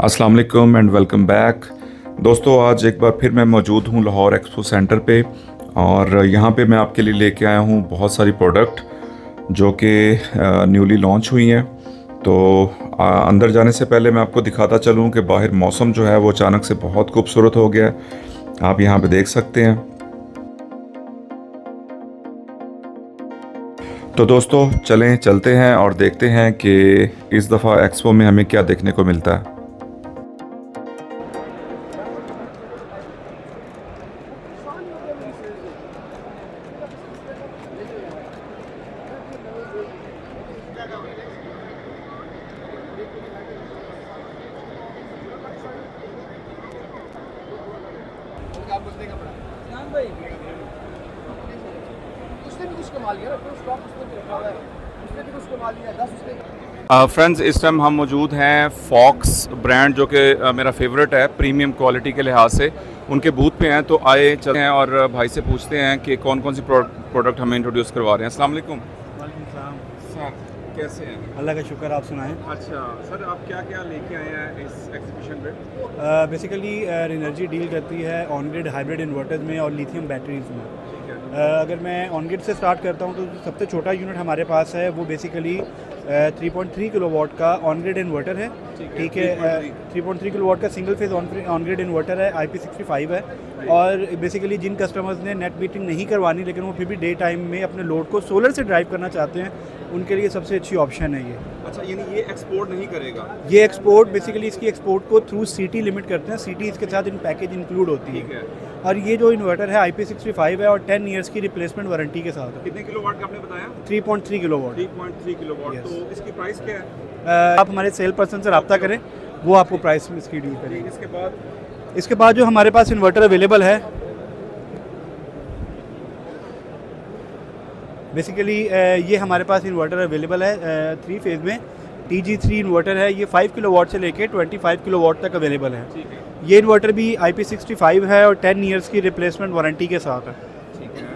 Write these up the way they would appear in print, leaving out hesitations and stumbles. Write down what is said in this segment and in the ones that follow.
अस्सलाम वालेकुम and welcome back. दोस्तों, आज एक बार फिर मैं मौजूद हूँ लाहौर एक्सपो सेंटर पे और यहाँ पे मैं आपके लिए लेके आया हूँ बहुत सारी प्रोडक्ट जो कि न्यूली लॉन्च हुई हैं। तो अंदर जाने से पहले मैं आपको दिखाता चलूँ कि बाहर मौसम जो है वो अचानक से बहुत खूबसूरत हो गया है। आप यहाँ पे देख सकते हैं। तो दोस्तों, चलते हैं और देखते हैं कि इस दफ़ा एक्सपो में हमें क्या देखने को मिलता है। उसने भी कुछ कमा लिया ना, तो स्टॉक उसने भी रखा हुआ है, उसने भी कुछ कमा लिया 10 उसने। फ्रेंड्स, इस टाइम हम मौजूद हैं फॉक्स ब्रांड जो कि मेरा फेवरेट है प्रीमियम क्वालिटी के लिहाज से। उनके बूथ पे हैं, तो आए चलते हैं और भाई से पूछते हैं कि कौन कौन सी प्रोडक्ट हमें इंट्रोड्यूस करवा रहे हैं। अस्सलाम वालेकुम सर, कैसे हैं? अल्लाह का शुक्र, आप सुनाएं। अच्छा सर, आप क्या क्या लेके आए हैं इस एग्जीबिशन पे? बेसिकली एनर्जी डील करती है ऑन ग्रिड हाइब्रिड इन्वर्टर्स में और लिथियम बैटरीज में। ठीक है। अगर मैं ऑन ग्रिड से स्टार्ट करता हूं तो सबसे छोटा यूनिट हमारे पास है वो बेसिकली 3.3 किलोवाट का ऑन ग्रिड इन्वर्टर है। ठीक है, 3.3 किलोवाट का single phase on grid inverter है, IP65 है। और बेसिकली जिन कस्टमर्स ने नेट मीटरिंग नहीं करवानी लेकिन वो फिर भी डे टाइम में अपने लोड को सोलर से ड्राइव करना चाहते हैं, उनके लिए सबसे अच्छी ऑप्शन है ये। अच्छा, यानी ये एक्सपोर्ट नहीं करेगा? ये एक्सपोर्ट बेसिकली इसकी एक्सपोर्ट को थ्रू सिटी लिमिट करते हैं, सिटी इसके साथ इन पैकेज इंक्लूड होती ठीक है। है। और ये जो इन्वर्टर है IP65 है और 10 ईयर्स की रिप्लेसमेंट वारंटी के साथ है। कितने किलोवाट का आपने बताया? 3.3 किलोवाट। 3.3 किलोवाट। Yes. तो इसकी प्राइस क्या है? आप हमारे सेल पर्सन से रब्ता करें, वो आपको प्राइस में इसकी डील करेंगे। इसके बाद जो हमारे पास इन्वर्टर अवेलेबल है बेसिकली ये हमारे पास इन्वर्टर अवेलेबल है 3 फेज़ में। TG3 इन्वर्टर है, ये 5 किलोवाट से लेके 25 किलोवाट तक अवेलेबल है। ठीक है। ये इन्वर्टर भी IP65 है और 10 ईयर्स की रिप्लेसमेंट वारंटी के साथ है। ठीक है।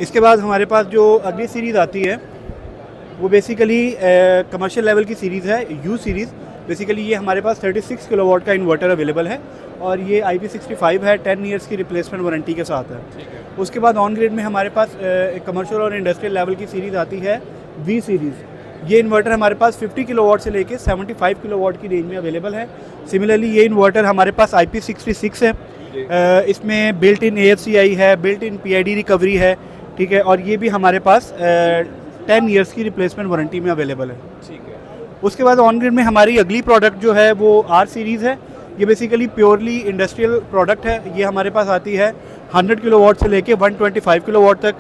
इसके बाद हमारे पास जो अगली सीरीज़ आती है वो बेसिकली कमर्शियल लेवल की सीरीज़ है, U सीरीज़। बेसिकली ये हमारे पास 36 किलोवाट का इन्वर्टर अवेलेबल है और ये IP65 है, 10 ईयर्स की रिप्लेसमेंट वारंटी के साथ है। ठीक है। उसके बाद ऑन ग्रिड में हमारे पास कमर्शियल और इंडस्ट्रियल लेवल की सीरीज़ आती है, V सीरीज़। ये इन्वर्टर हमारे पास 50 किलोवाट से लेके 75 किलोवाट की रेंज में अवेलेबल है। सिमिलरली ये इन्वर्टर हमारे पास IP66 है, इसमें बिल्ट इन AFCI है, बिल्ट इन PID रिकवरी है। ठीक है, और ये भी हमारे पास 10 ईयर्स की रिप्लेसमेंट वारंटी में अवेलेबल है। ठीक है। उसके बाद ऑन ग्रिड में हमारी अगली प्रोडक्ट जो है वो R सीरीज़ है। ये बेसिकली प्योरली इंडस्ट्रियल प्रोडक्ट है। ये हमारे पास आती है 100 किलोवाट से लेके 125 किलोवाट तक।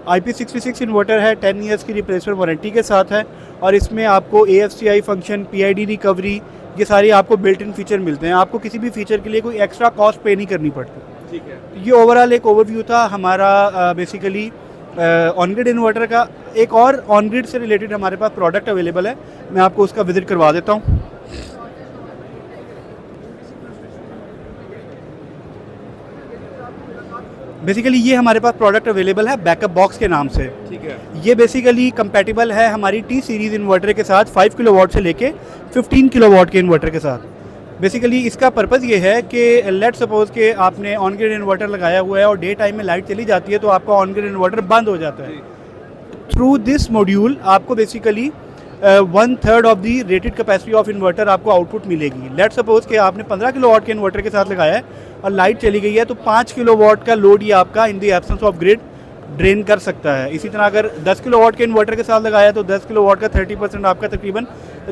IP66 इन्वर्टर है, 10 ईयर्स की रिप्लेसमेंट वारंटी के साथ है और इसमें आपको AFCI फंक्शन, PID रिकवरी, ये सारे आपको बिल्ट इन फीचर मिलते हैं। आपको किसी भी फीचर के लिए कोई एक्स्ट्रा कॉस्ट पे नहीं करनी पड़ती। ठीक है। ये ओवरऑल एक ओवरव्यू था हमारा बेसिकली ऑन ग्रिड इन्वर्टर का। एक और ऑन ग्रिड से रिलेटेड हमारे पास प्रोडक्ट अवेलेबल है, मैं आपको उसका विजिट करवा देता हूँ। बेसिकली ये हमारे पास प्रोडक्ट अवेलेबल है बैकअप बॉक्स के नाम से। ठीक है। ये बेसिकली कंपैटिबल है हमारी T सीरीज़ इन्वर्टर के साथ 5 किलोवाट से लेके 15 किलोवाट के इन्वर्टर के साथ। बेसिकली इसका पर्पज़ ये है कि लेट सपोज कि आपने ऑन ग्रिड इन्वर्टर लगाया हुआ है और डे टाइम में लाइट चली जाती है तो आपका ऑन ग्रिड इन्वर्टर बंद हो जाता है। थ्रू दिस मॉड्यूल आपको basically 1/3 of the rated capacity of inverter आपको आउटपुट मिलेगी। लेट सपोज कि आपने 15 किलोवाट के इन्वर्टर के साथ लगाया है और लाइट चली गई है तो 5 किलोवाट का लोड ये आपका in the absence of grid drain कर सकता है। इसी तरह अगर 10 किलोवाट के इन्वर्टर के साथ लगाया तो 10 किलोवाट का 30% आपका तकरीबन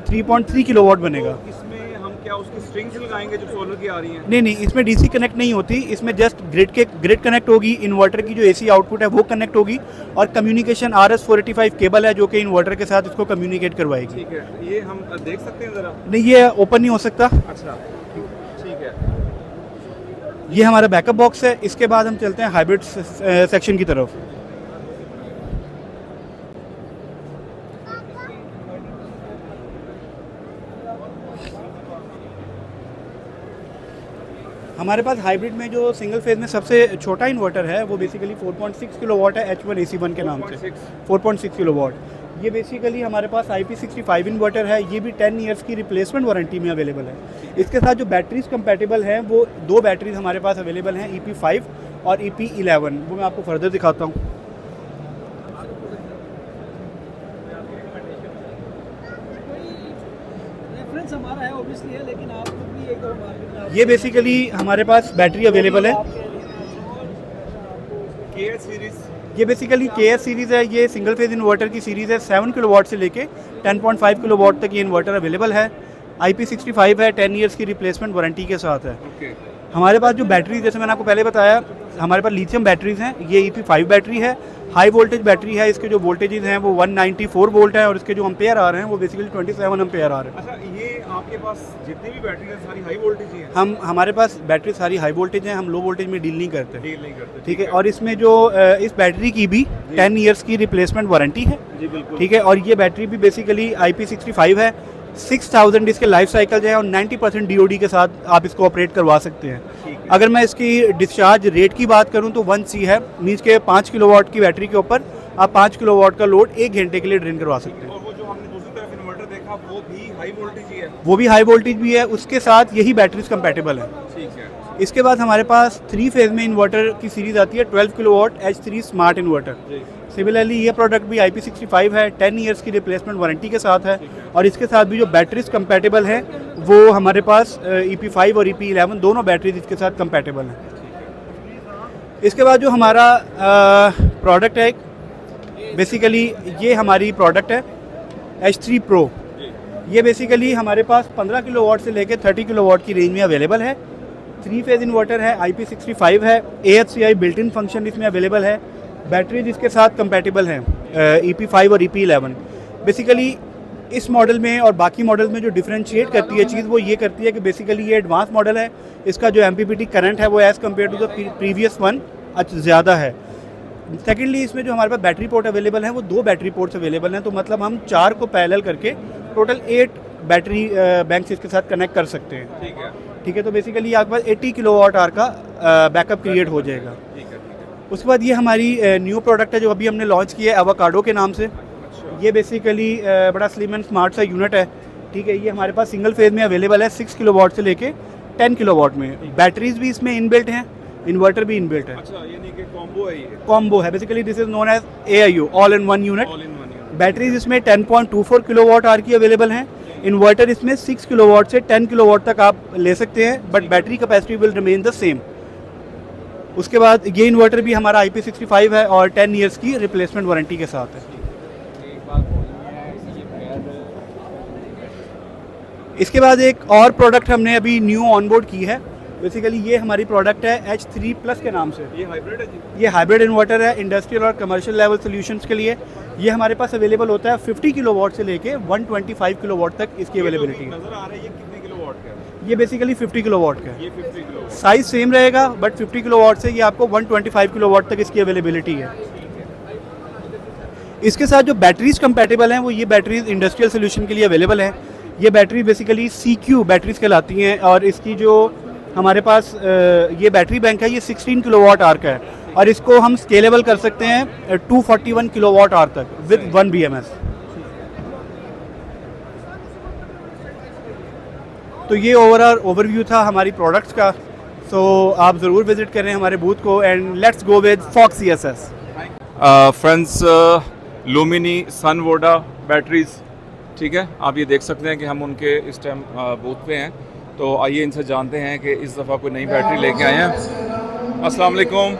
3.3 किलोवाट बनेगा। इसमें हम क्या उसकी स्ट्रिंग्स लगाएंगे जो सोलर की आ रही हैं? नहीं, इसमें DC कनेक्ट नहीं होती, इसमें जस्ट ग्रिड कनेक्ट होगी, इन्वर्टर की जो AC आउटपुट है वो कनेक्ट होगी और कम्युनिकेशन RS485 केबल है जो कि इन्वर्टर के साथ इसको कम्युनिकेट करवाएगी। ठीक है। ये हम देख सकते हैं ज़रा? नहीं, ये ओपन नहीं हो सकता। अच्छा, ठीक है। ये हमारा बैकअप बॉक्स है। इसके बाद हम चलते हैं हाइब्रिड सेक्शन की तरफ। हमारे पास हाइब्रिड में जो सिंगल फेज में सबसे छोटा इन्वर्टर है वो बेसिकली 4.6 किलोवाट है, H1AC1 के नाम से 4.6 किलोवाट। ये बेसिकली हमारे पास IP65 इन्वर्टर है, ये भी 10 ईयर्स की रिप्लेसमेंट वारंटी में अवेलेबल है। इसके साथ जो बैटरीज कंपैटिबल हैं वो 2 बैटरीज हमारे पास अवेलेबल हैं, EP5 और EP11, वो मैं आपको फर्दर दिखाता हूँ। रेफरेंस हमारा है ऑब्वियसली है, लेकिन आप खुद भी एक दो मार्केट में ये बेसिकली हमारे पास बैटरी अवेलेबल है, KS सीरीज, ये बेसिकली KS सीरीज़ है, ये सिंगल फेज इन्वर्टर की सीरीज़ है। 7 किलोवाट से लेके 10.5 किलोवाट तक ये इन्वर्टर अवेलेबल है। IP65 है, 10 ईयर्स की रिप्लेसमेंट वारंटी के साथ है। हमारे पास जो बैटरी, जैसे मैंने आपको पहले बताया, हमारे पास लिथियम बैटरीज़ हैं। ये EP5 बैटरी है, हाई वोल्टेज बैटरी है। इसके जो वोल्टेजेस हैं वो 194 वोल्ट हैं और इसके जो एम्पेयर आ रहे हैं वो बेसिकली 27 एम्पेयर आ रहे हैं। अच्छा, ये आपके पास जितनी भी बैटरी है सारी हाई वोल्टेज ही है? हमारे पास बैटरी सारी हाई वोल्टेज हैं, हम लो वोल्टेज में डील नहीं करते। ठीक है, है। और इसमें जो इस बैटरी की भी 10 ईयर्स की रिप्लेसमेंट वारंटी है। जी बिल्कुल। ठीक है, और ये बैटरी भी बेसिकली IP65 है। 6000 इसके लाइफ साइकिल है और 90% DOD के साथ आप इसको ऑपरेट करवा सकते हैं। अगर मैं इसकी डिस्चार्ज रेट की बात करूं तो 1C है, मीन्स के 5 किलोवाट की बैटरी के ऊपर आप 5 किलोवाट का लोड 1 घंटे के लिए ड्रेन करवा सकते हैं। और वो जो हमने दूसरी तरफ इन्वर्टर देखा वो भी हाई वोल्टेज ही है? वो भी हाई वोल्टेज भी है, उसके साथ यही बैटरीज कंपैटिबल है। ठीक है। इसके बाद हमारे पास 3 फेज में इन्वर्टर की सीरीज आती है, 12 kilowatt H3 smart inverter. Similarly ये प्रोडक्ट भी IP65 है, 10 ईयर्स की रिप्लेसमेंट वारंटी के साथ है। और इसके साथ भी जो बैटरीज कंपैटिबल हैं वो हमारे पास EP5 और EP11 दोनों बैटरीज इसके साथ कंपैटिबल हैं। इसके बाद जो हमारा प्रोडक्ट है, बेसिकली ये हमारी प्रोडक्ट है H3 Pro। ये बेसिकली हमारे पास 15 किलोवाट से लेकर 30 किलोवाट की रेंज में अवेलेबल है। 3 फेज इन्वर्टर है, IP65 है, AHCI बिल्ट इन फंक्शन इसमें अवेलेबल है। बैटरीज इसके साथ कंपैटिबल हैं, EP5 और EP11। बेसिकली इस मॉडल में और बाकी मॉडल्स में जो डिफरेंशिएट करती है चीज़ वो ये करती है कि बेसिकली ये एडवांस मॉडल है, इसका जो MPPT करंट है वो as compare to the previous one ज़्यादा है। सेकेंडली इसमें जो हमारे पास बैटरी पोर्ट अवेलेबल हैं वो 2 बैटरी पोर्ट्स अवेलेबल हैं, तो मतलब हम 4 को पैरेलल करके टोटल 8 बैटरी बैंक्स इसके साथ कनेक्ट कर सकते हैं। ठीक है। ठीक है, तो बेसिकली आपके पास 80 किलोवाट आवर का बैकअप क्रिएट हो जाएगा। उसके बाद ये हमारी न्यू प्रोडक्ट है जो अभी हमने लॉन्च किया है एवोकाडो के नाम से। ये बेसिकली बड़ा स्लिम एंड स्मार्ट सा यूनिट है। ठीक है, ये हमारे पास सिंगल फेज में अवेलेबल है 6 किलोवाट से लेके 10 किलोवाट में। बैटरीज भी इसमें इनबिल्ट हैं, इन्वर्टर भी इनबिल्ट है। अच्छा, यानी कि कॉम्बो है ये? कॉम्बो है, basically this is known as AIU, all in one unit. All in one unit. Batteries इसमें 10.24 किलोवाट आवर की अवेलेबल हैं। इन्वर्टर इसमें 6 किलोवाट से 10 किलोवाट तक आप ले सकते हैं, but battery capacity will remain the same. उसके बाद ये इन्वर्टर भी हमारा IP65 है और 10 ईयर्स की रिप्लेसमेंट वारंटी के साथ है। इसके बाद एक और प्रोडक्ट हमने अभी न्यू ऑनबोर्ड की है। बेसिकली ये हमारी प्रोडक्ट है H3 Plus के नाम से। ये हाइब्रिड है जी? ये हाइब्रिड इन्वर्टर है इंडस्ट्रियल और कमर्शियल लेवल सॉल्यूशंस के लिए। ये हमारे पास अवेलेबल होता है 50 किलोवाट से लेके 125 किलोवाट तक इसकी अवेलेबिलिटी है। नजर आ रहा है, ये कितने किलोवाट का है? ये बेसिकली 50 किलोवाट का है। ये 50 किलोवाट। साइज सेम रहेगा बट 50 किलोवाट से ये आपको 125 किलोवाट तक इसकी अवेलेबिलिटी है। इसके साथ जो बैटरीज कंपैटिबल हैं वो ये बैटरीज इंडस्ट्रियल सोल्यूशन के लिए अवेलेबल हैं। ये बैटरी बेसिकली CQ बैटरीज कहलाती हैं और इसकी जो हमारे पास ये बैटरी बैंक है ये 16 किलोवाट आवर का है और इसको हम स्केलेबल कर सकते हैं 241 किलोवाट आवर तक विद 1 BMS। तो ये ओवरऑल ओवरव्यू था हमारी प्रोडक्ट्स का। सो आप ज़रूर विजिट करें हमारे बूथ को and let's go with Fox CSS। Friends, लुमिनी सनवोडा बैटरीज, ठीक है, आप ये देख सकते हैं कि हम उनके इस टाइम बूथ पे हैं। तो आइए इनसे जानते हैं कि इस दफ़ा कोई नई बैटरी लेके आए हैं। अस्सलाम वालेकुम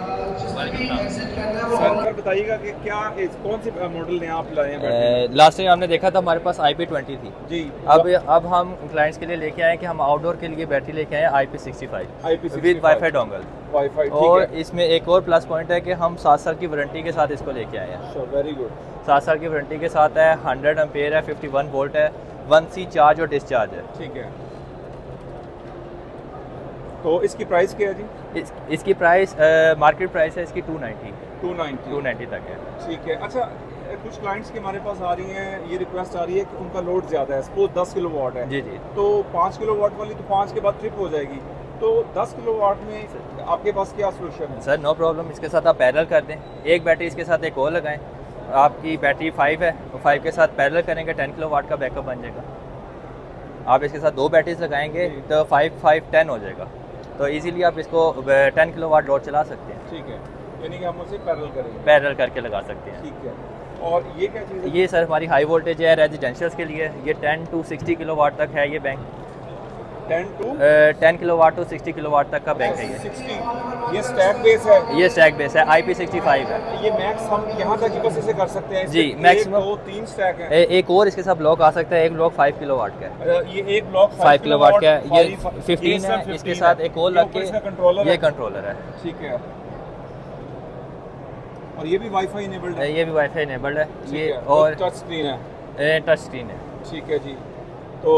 सर, बताइएगा कि क्या कौन सी मॉडल ने आप लाए हैं? लास्ट टाइम हमने देखा था हमारे पास IP20 थी जी। अब हम क्लाइंट्स के लिए लेके आए कि हम आउटडोर के लिए बैटरी लेके आए IP65 with wifi dongle. Wifi, और इसमें एक और प्लस पॉइंट है कि हम 7 साल की वारंटी के साथ इसको लेके आए हैं। Very good. 7 साल की वारंटी के साथ है, 100 एम्पेयर है, 51 वोल्ट है, 1C चार्ज और डिस्चार्ज है। ठीक है, तो इसकी प्राइस क्या है जी? इसकी प्राइस मार्केट प्राइस है इसकी 290 तक है। ठीक है। अच्छा, कुछ क्लाइंट्स के हमारे पास आ रही हैं, ये रिक्वेस्ट आ रही है कि उनका लोड ज़्यादा है, सपोज 10 किलोवाट है जी जी, तो 5 किलोवाट वाली तो 5 के बाद ट्रिप हो जाएगी, तो 10 किलोवाट में आपके पास क्या सोल्यूशन है? सर नो प्रॉब्लम, इसके साथ आप पैरेलल कर दें, एक बैटरी इसके साथ एक और लगाएं आपकी बैटरी 5 है, तो 5 के साथ पैरेलल करेंगे 10 किलोवाट का बैकअप बन जाएगा। आप इसके साथ 2 बैटरीज लगाएंगे तो 5 5 10 हो जाएगा, तो इजीली आप इसको 10 किलोवाट लोड चला सकते हैं। ठीक है, यानी कि हम उसे पैरेलल करेंगे। पैरेलल करके लगा सकते हैं। ठीक है, और ये क्या चीज़ है? ये सर हमारी हाई वोल्टेज है रेजिडेंशियल्स के लिए। ये 10 to 60 किलोवाट तक है ये बैंक। 10 किलोवाट to 60 किलोवाट तक का बैंक है ये। 60, ये स्टैक बेस है। ये स्टैक बेस है, IP65 है। ये मैक्स हम यहाँ तक ही बस इसे कर सकते हैं। जी, मैक्सिमम 2 3 स्टैक है। एक और इसके साथ ब्लॉक आ सकता है, एक ब्लॉक 5 किलोवाट का है। ये एक ब्लॉक 5 किलोवाट का है, ये 15 है। इसके साथ एक और लग के ये कंट्रोलर है। ठीक है, और ये भी वाईफाई इनेबल्ड है। ये भी वाईफाई इनेबल्ड है। ये और टच स्क्रीन है। टच स्क्रीन है। ठीक है जी। तो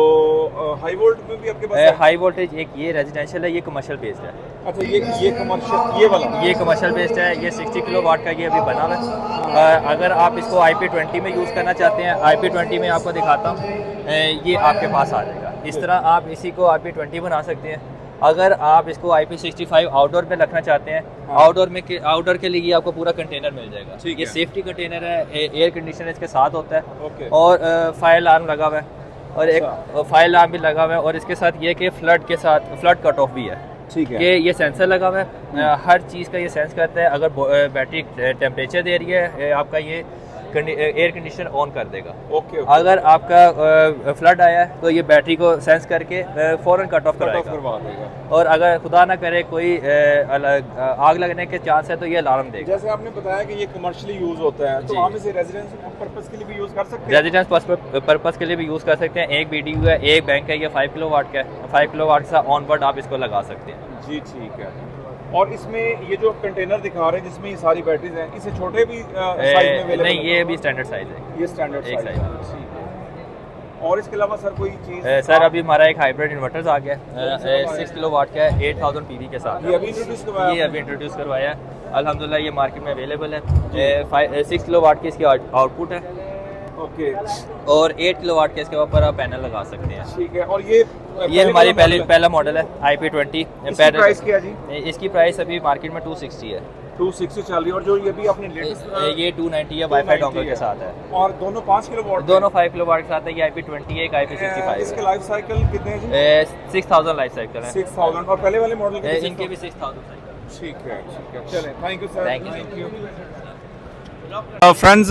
हाई वोल्ट में भी आपके पास है? हाई वोल्टेज एक ये रेजिडेंशियल है, ये कमर्शियल बेस्ड है। अच्छा, ये कमर्शियल, ये वाला ये कमर्शियल बेस्ड है। ये 60 किलोवाट का ये अभी बना हुआ है। अगर आप इसको IP20 में यूज़ करना चाहते हैं, IP20 में आपको दिखाता हूँ, ये आपके पास आ जाएगा। इस तरह आप इसी को IP20 बना सकते हैं। अगर आप इसको IP65 आउटडोर पे रखना चाहते हैं, आउटडोर के लिए आपको पूरा कंटेनर मिल जाएगा। ये सेफ्टी कंटेनर है, एयर कंडीशनर इसके साथ होता है, और फायर अलार्म लगा हुआ है, और एक फायर अलार्म भी लगा हुआ है, और इसके साथ ये कि फ्लड के साथ फ्लड कट ऑफ भी है। ठीक है, कि ये सेंसर लगा हुआ है, हर चीज़ का ये सेंस करता है। अगर बैटरी टेम्परेचर दे रही है, आपका ये एयर कंडीशनर ऑन कर देगा। ओके। अगर आपका फ्लड आया है तो ये बैटरी को सेंस करके फ़ौरन कट ऑफ करवा देगा। और अगर खुदा ना करे कोई आग लगने के चांस है तो ये अलार्म देगा। जैसे आपने बताया कि ये कमर्शियली यूज़ होता है, तो हम इसे रेजिडेंशियल पर्पस के लिए भी यूज़ कर सकते हैं? रेजिडेंस पर्पस के लिए भी यूज़ कर सकते हैं। एक BDU है, एक बैंक है, ये 5 किलोवाट का है। 5 किलोवाट से ऑनवर्ड आप इसको लगा सकते हैं। जी ठीक है। और इसमें ये जो कंटेनर दिखा रहे हैं जिसमें ये सारी बैटरीज हैं, इसे छोटे भी साइज में अवेलेबल? नहीं, ये भी स्टैंडर्ड साइज है। ये स्टैंडर्ड साइज है। ठीक है। और इसके अलावा सर कोई चीज़? सर अभी हमारा एक हाइब्रिड इन्वर्टर्स आ गया है, 6 किलोवाट का है, 8000 PV के साथ। ये अभी इंट्रोड्यूस करवाया? ये अभी इंट्रोड्यूस करवाया है, अल्हम्दुलिल्लाह। ये मार्केट में अवेलेबल है। 6 किलोवाट की इसकी आउटपुट है। ओके। और 8 किलोवाट के इसके ऊपर आप पैनल लगा सकते हैं। ठीक है। और ये हमारी पहला मॉडल है IP20। प्राइस क्या जी? इसकी प्राइस अभी मार्केट में 260 है। 260 चल रही है। और जो ये भी अपने लेटेस्ट ये 290 है, वाईफाई डोंगल के साथ है। और दोनों 5 किलोवाट? दोनों 5 किलोवाट के साथ है। ये IP20 है, एक IP65 है। इसके लाइफ साइकिल कितने हैं जी? 6000 लाइफ साइकिल है। 6000। और पहले वाले मॉडल के इनके भी 6000 साइकिल। ठीक है, ठीक है। चलें, thank you sir. Thank you. Friends,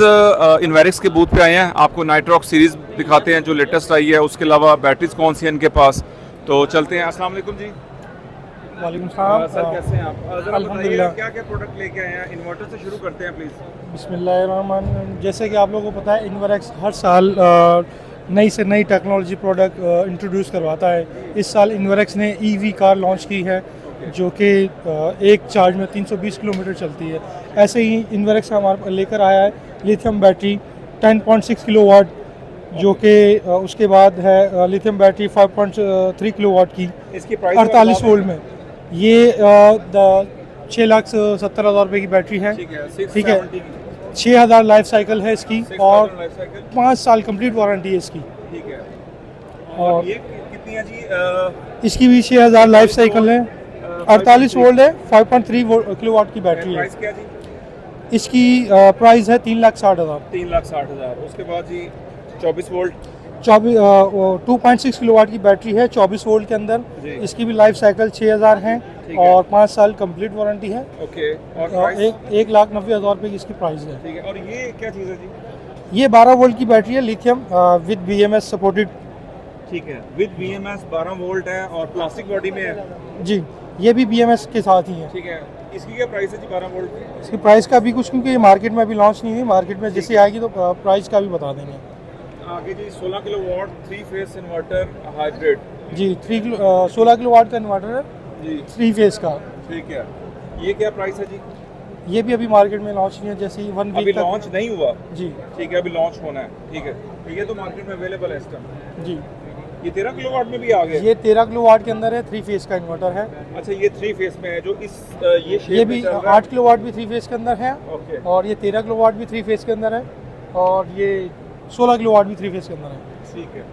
Inverex के बूथ पे आए हैं, आपको नाइट्रॉक सीरीज दिखाते हैं जो लेटेस्ट आई है। उसके अलावा बैटरीज कौन सी हैं इनके पास, तो चलते हैं। अस्सलाम वालेकुम जी। वालेकुम सलाम। सर कैसे हैं आप? अल्हम्दुलिल्लाह। क्या क्या प्रोडक्ट लेके आए हैं? इन्वर्टर से शुरू करते हैं प्लीज़। बिस्मिल्लाहिर्रहमान। जैसे कि आप लोगों को पता है, इन्वेरिक्स हर साल नई से नई टेक्नोलॉजी प्रोडक्ट इंट्रोड्यूस करवाता है। इस साल इन्वेरिक्स ने EV कार लॉन्च की है, जो कि एक चार्ज में 320 किलोमीटर चलती है। ऐसे ही इन्वेरिक्स हमारे लेकर आया है लिथियम बैटरी 10.6 किलोवाट, जो कि उसके बाद है लिथियम बैटरी 5.3 किलोवाट की, इसकी प्राइस 48 वोल्ट में। ये 6,70,000 रुपये की बैटरी है। ठीक है। 6000 लाइफ साइकिल है इसकी, और 5 साल कंप्लीट वारंटी है इसकी। ठीक है। और ये कितनी है जी? इसकी भी 6000 लाइफ साइकिल है, 48 वोल्ट है, 5.3 किलोवाट की बैटरी है। प्राइस क्या जी? इसकी प्राइस है 3,60,000। 3,60,000। उसके बाद जी 24 वोल्ट 2.6 किलोवाट की बैटरी है, 24 वोल्ट के अंदर। इसकी भी लाइफ साइकिल 6000 है, और 5 साल कंप्लीट वारंटी है। ओके। और 1,90,000 रुपये की इसकी प्राइस है। ठीक है। और ये क्या चीज़ है जी? ये 12 वोल्ट की बैटरी है, लिथियम विद BMS सपोर्टेड। ठीक है। विद BMS 12 वोल्ट है, और प्लास्टिक बॉडी में है जी, ये भी BMS के साथ ही है। ठीक है। इसकी क्या प्राइस है जी 12 वोल्ट की? इसकी प्राइस का भी कुछ, क्योंकि ये मार्केट में अभी लॉन्च नहीं हुई, मार्केट में जैसे आएगी तो प्राइस का भी बता देंगे। आगे जी 16 किलोवाट 3 फेस इन्वर्टर हाइब्रिड। जी 16 किलोवाट का इन्वर्टर है जी, 3 फेस का। ठीक है। ये क्या प्राइस है जी? ये भी अभी मार्केट में लॉन्च नहीं है, जैसे 1 अभी वीक तक। लॉन्च नहीं हुआ? जी ठीक है, अभी लॉन्च होना है। ठीक है। ये तो मार्केट में अवेलेबल है इस टाइम। जी। ये 13 किलोवाट में भी आ गया? ये 13 किलोवाट के अंदर है, 3 फेस का इन्वर्टर है। अच्छा, ये 3 फेस में है जो इस ये शेप ये में भी चल रहा है? 8 किलोवाट भी 3 फेस के अंदर है, ओके। और ये 13 किलोवाट भी 3 फेस के अंदर है, और ये 16 किलोवाट भी 3 फेस के अंदर है। ठीक है।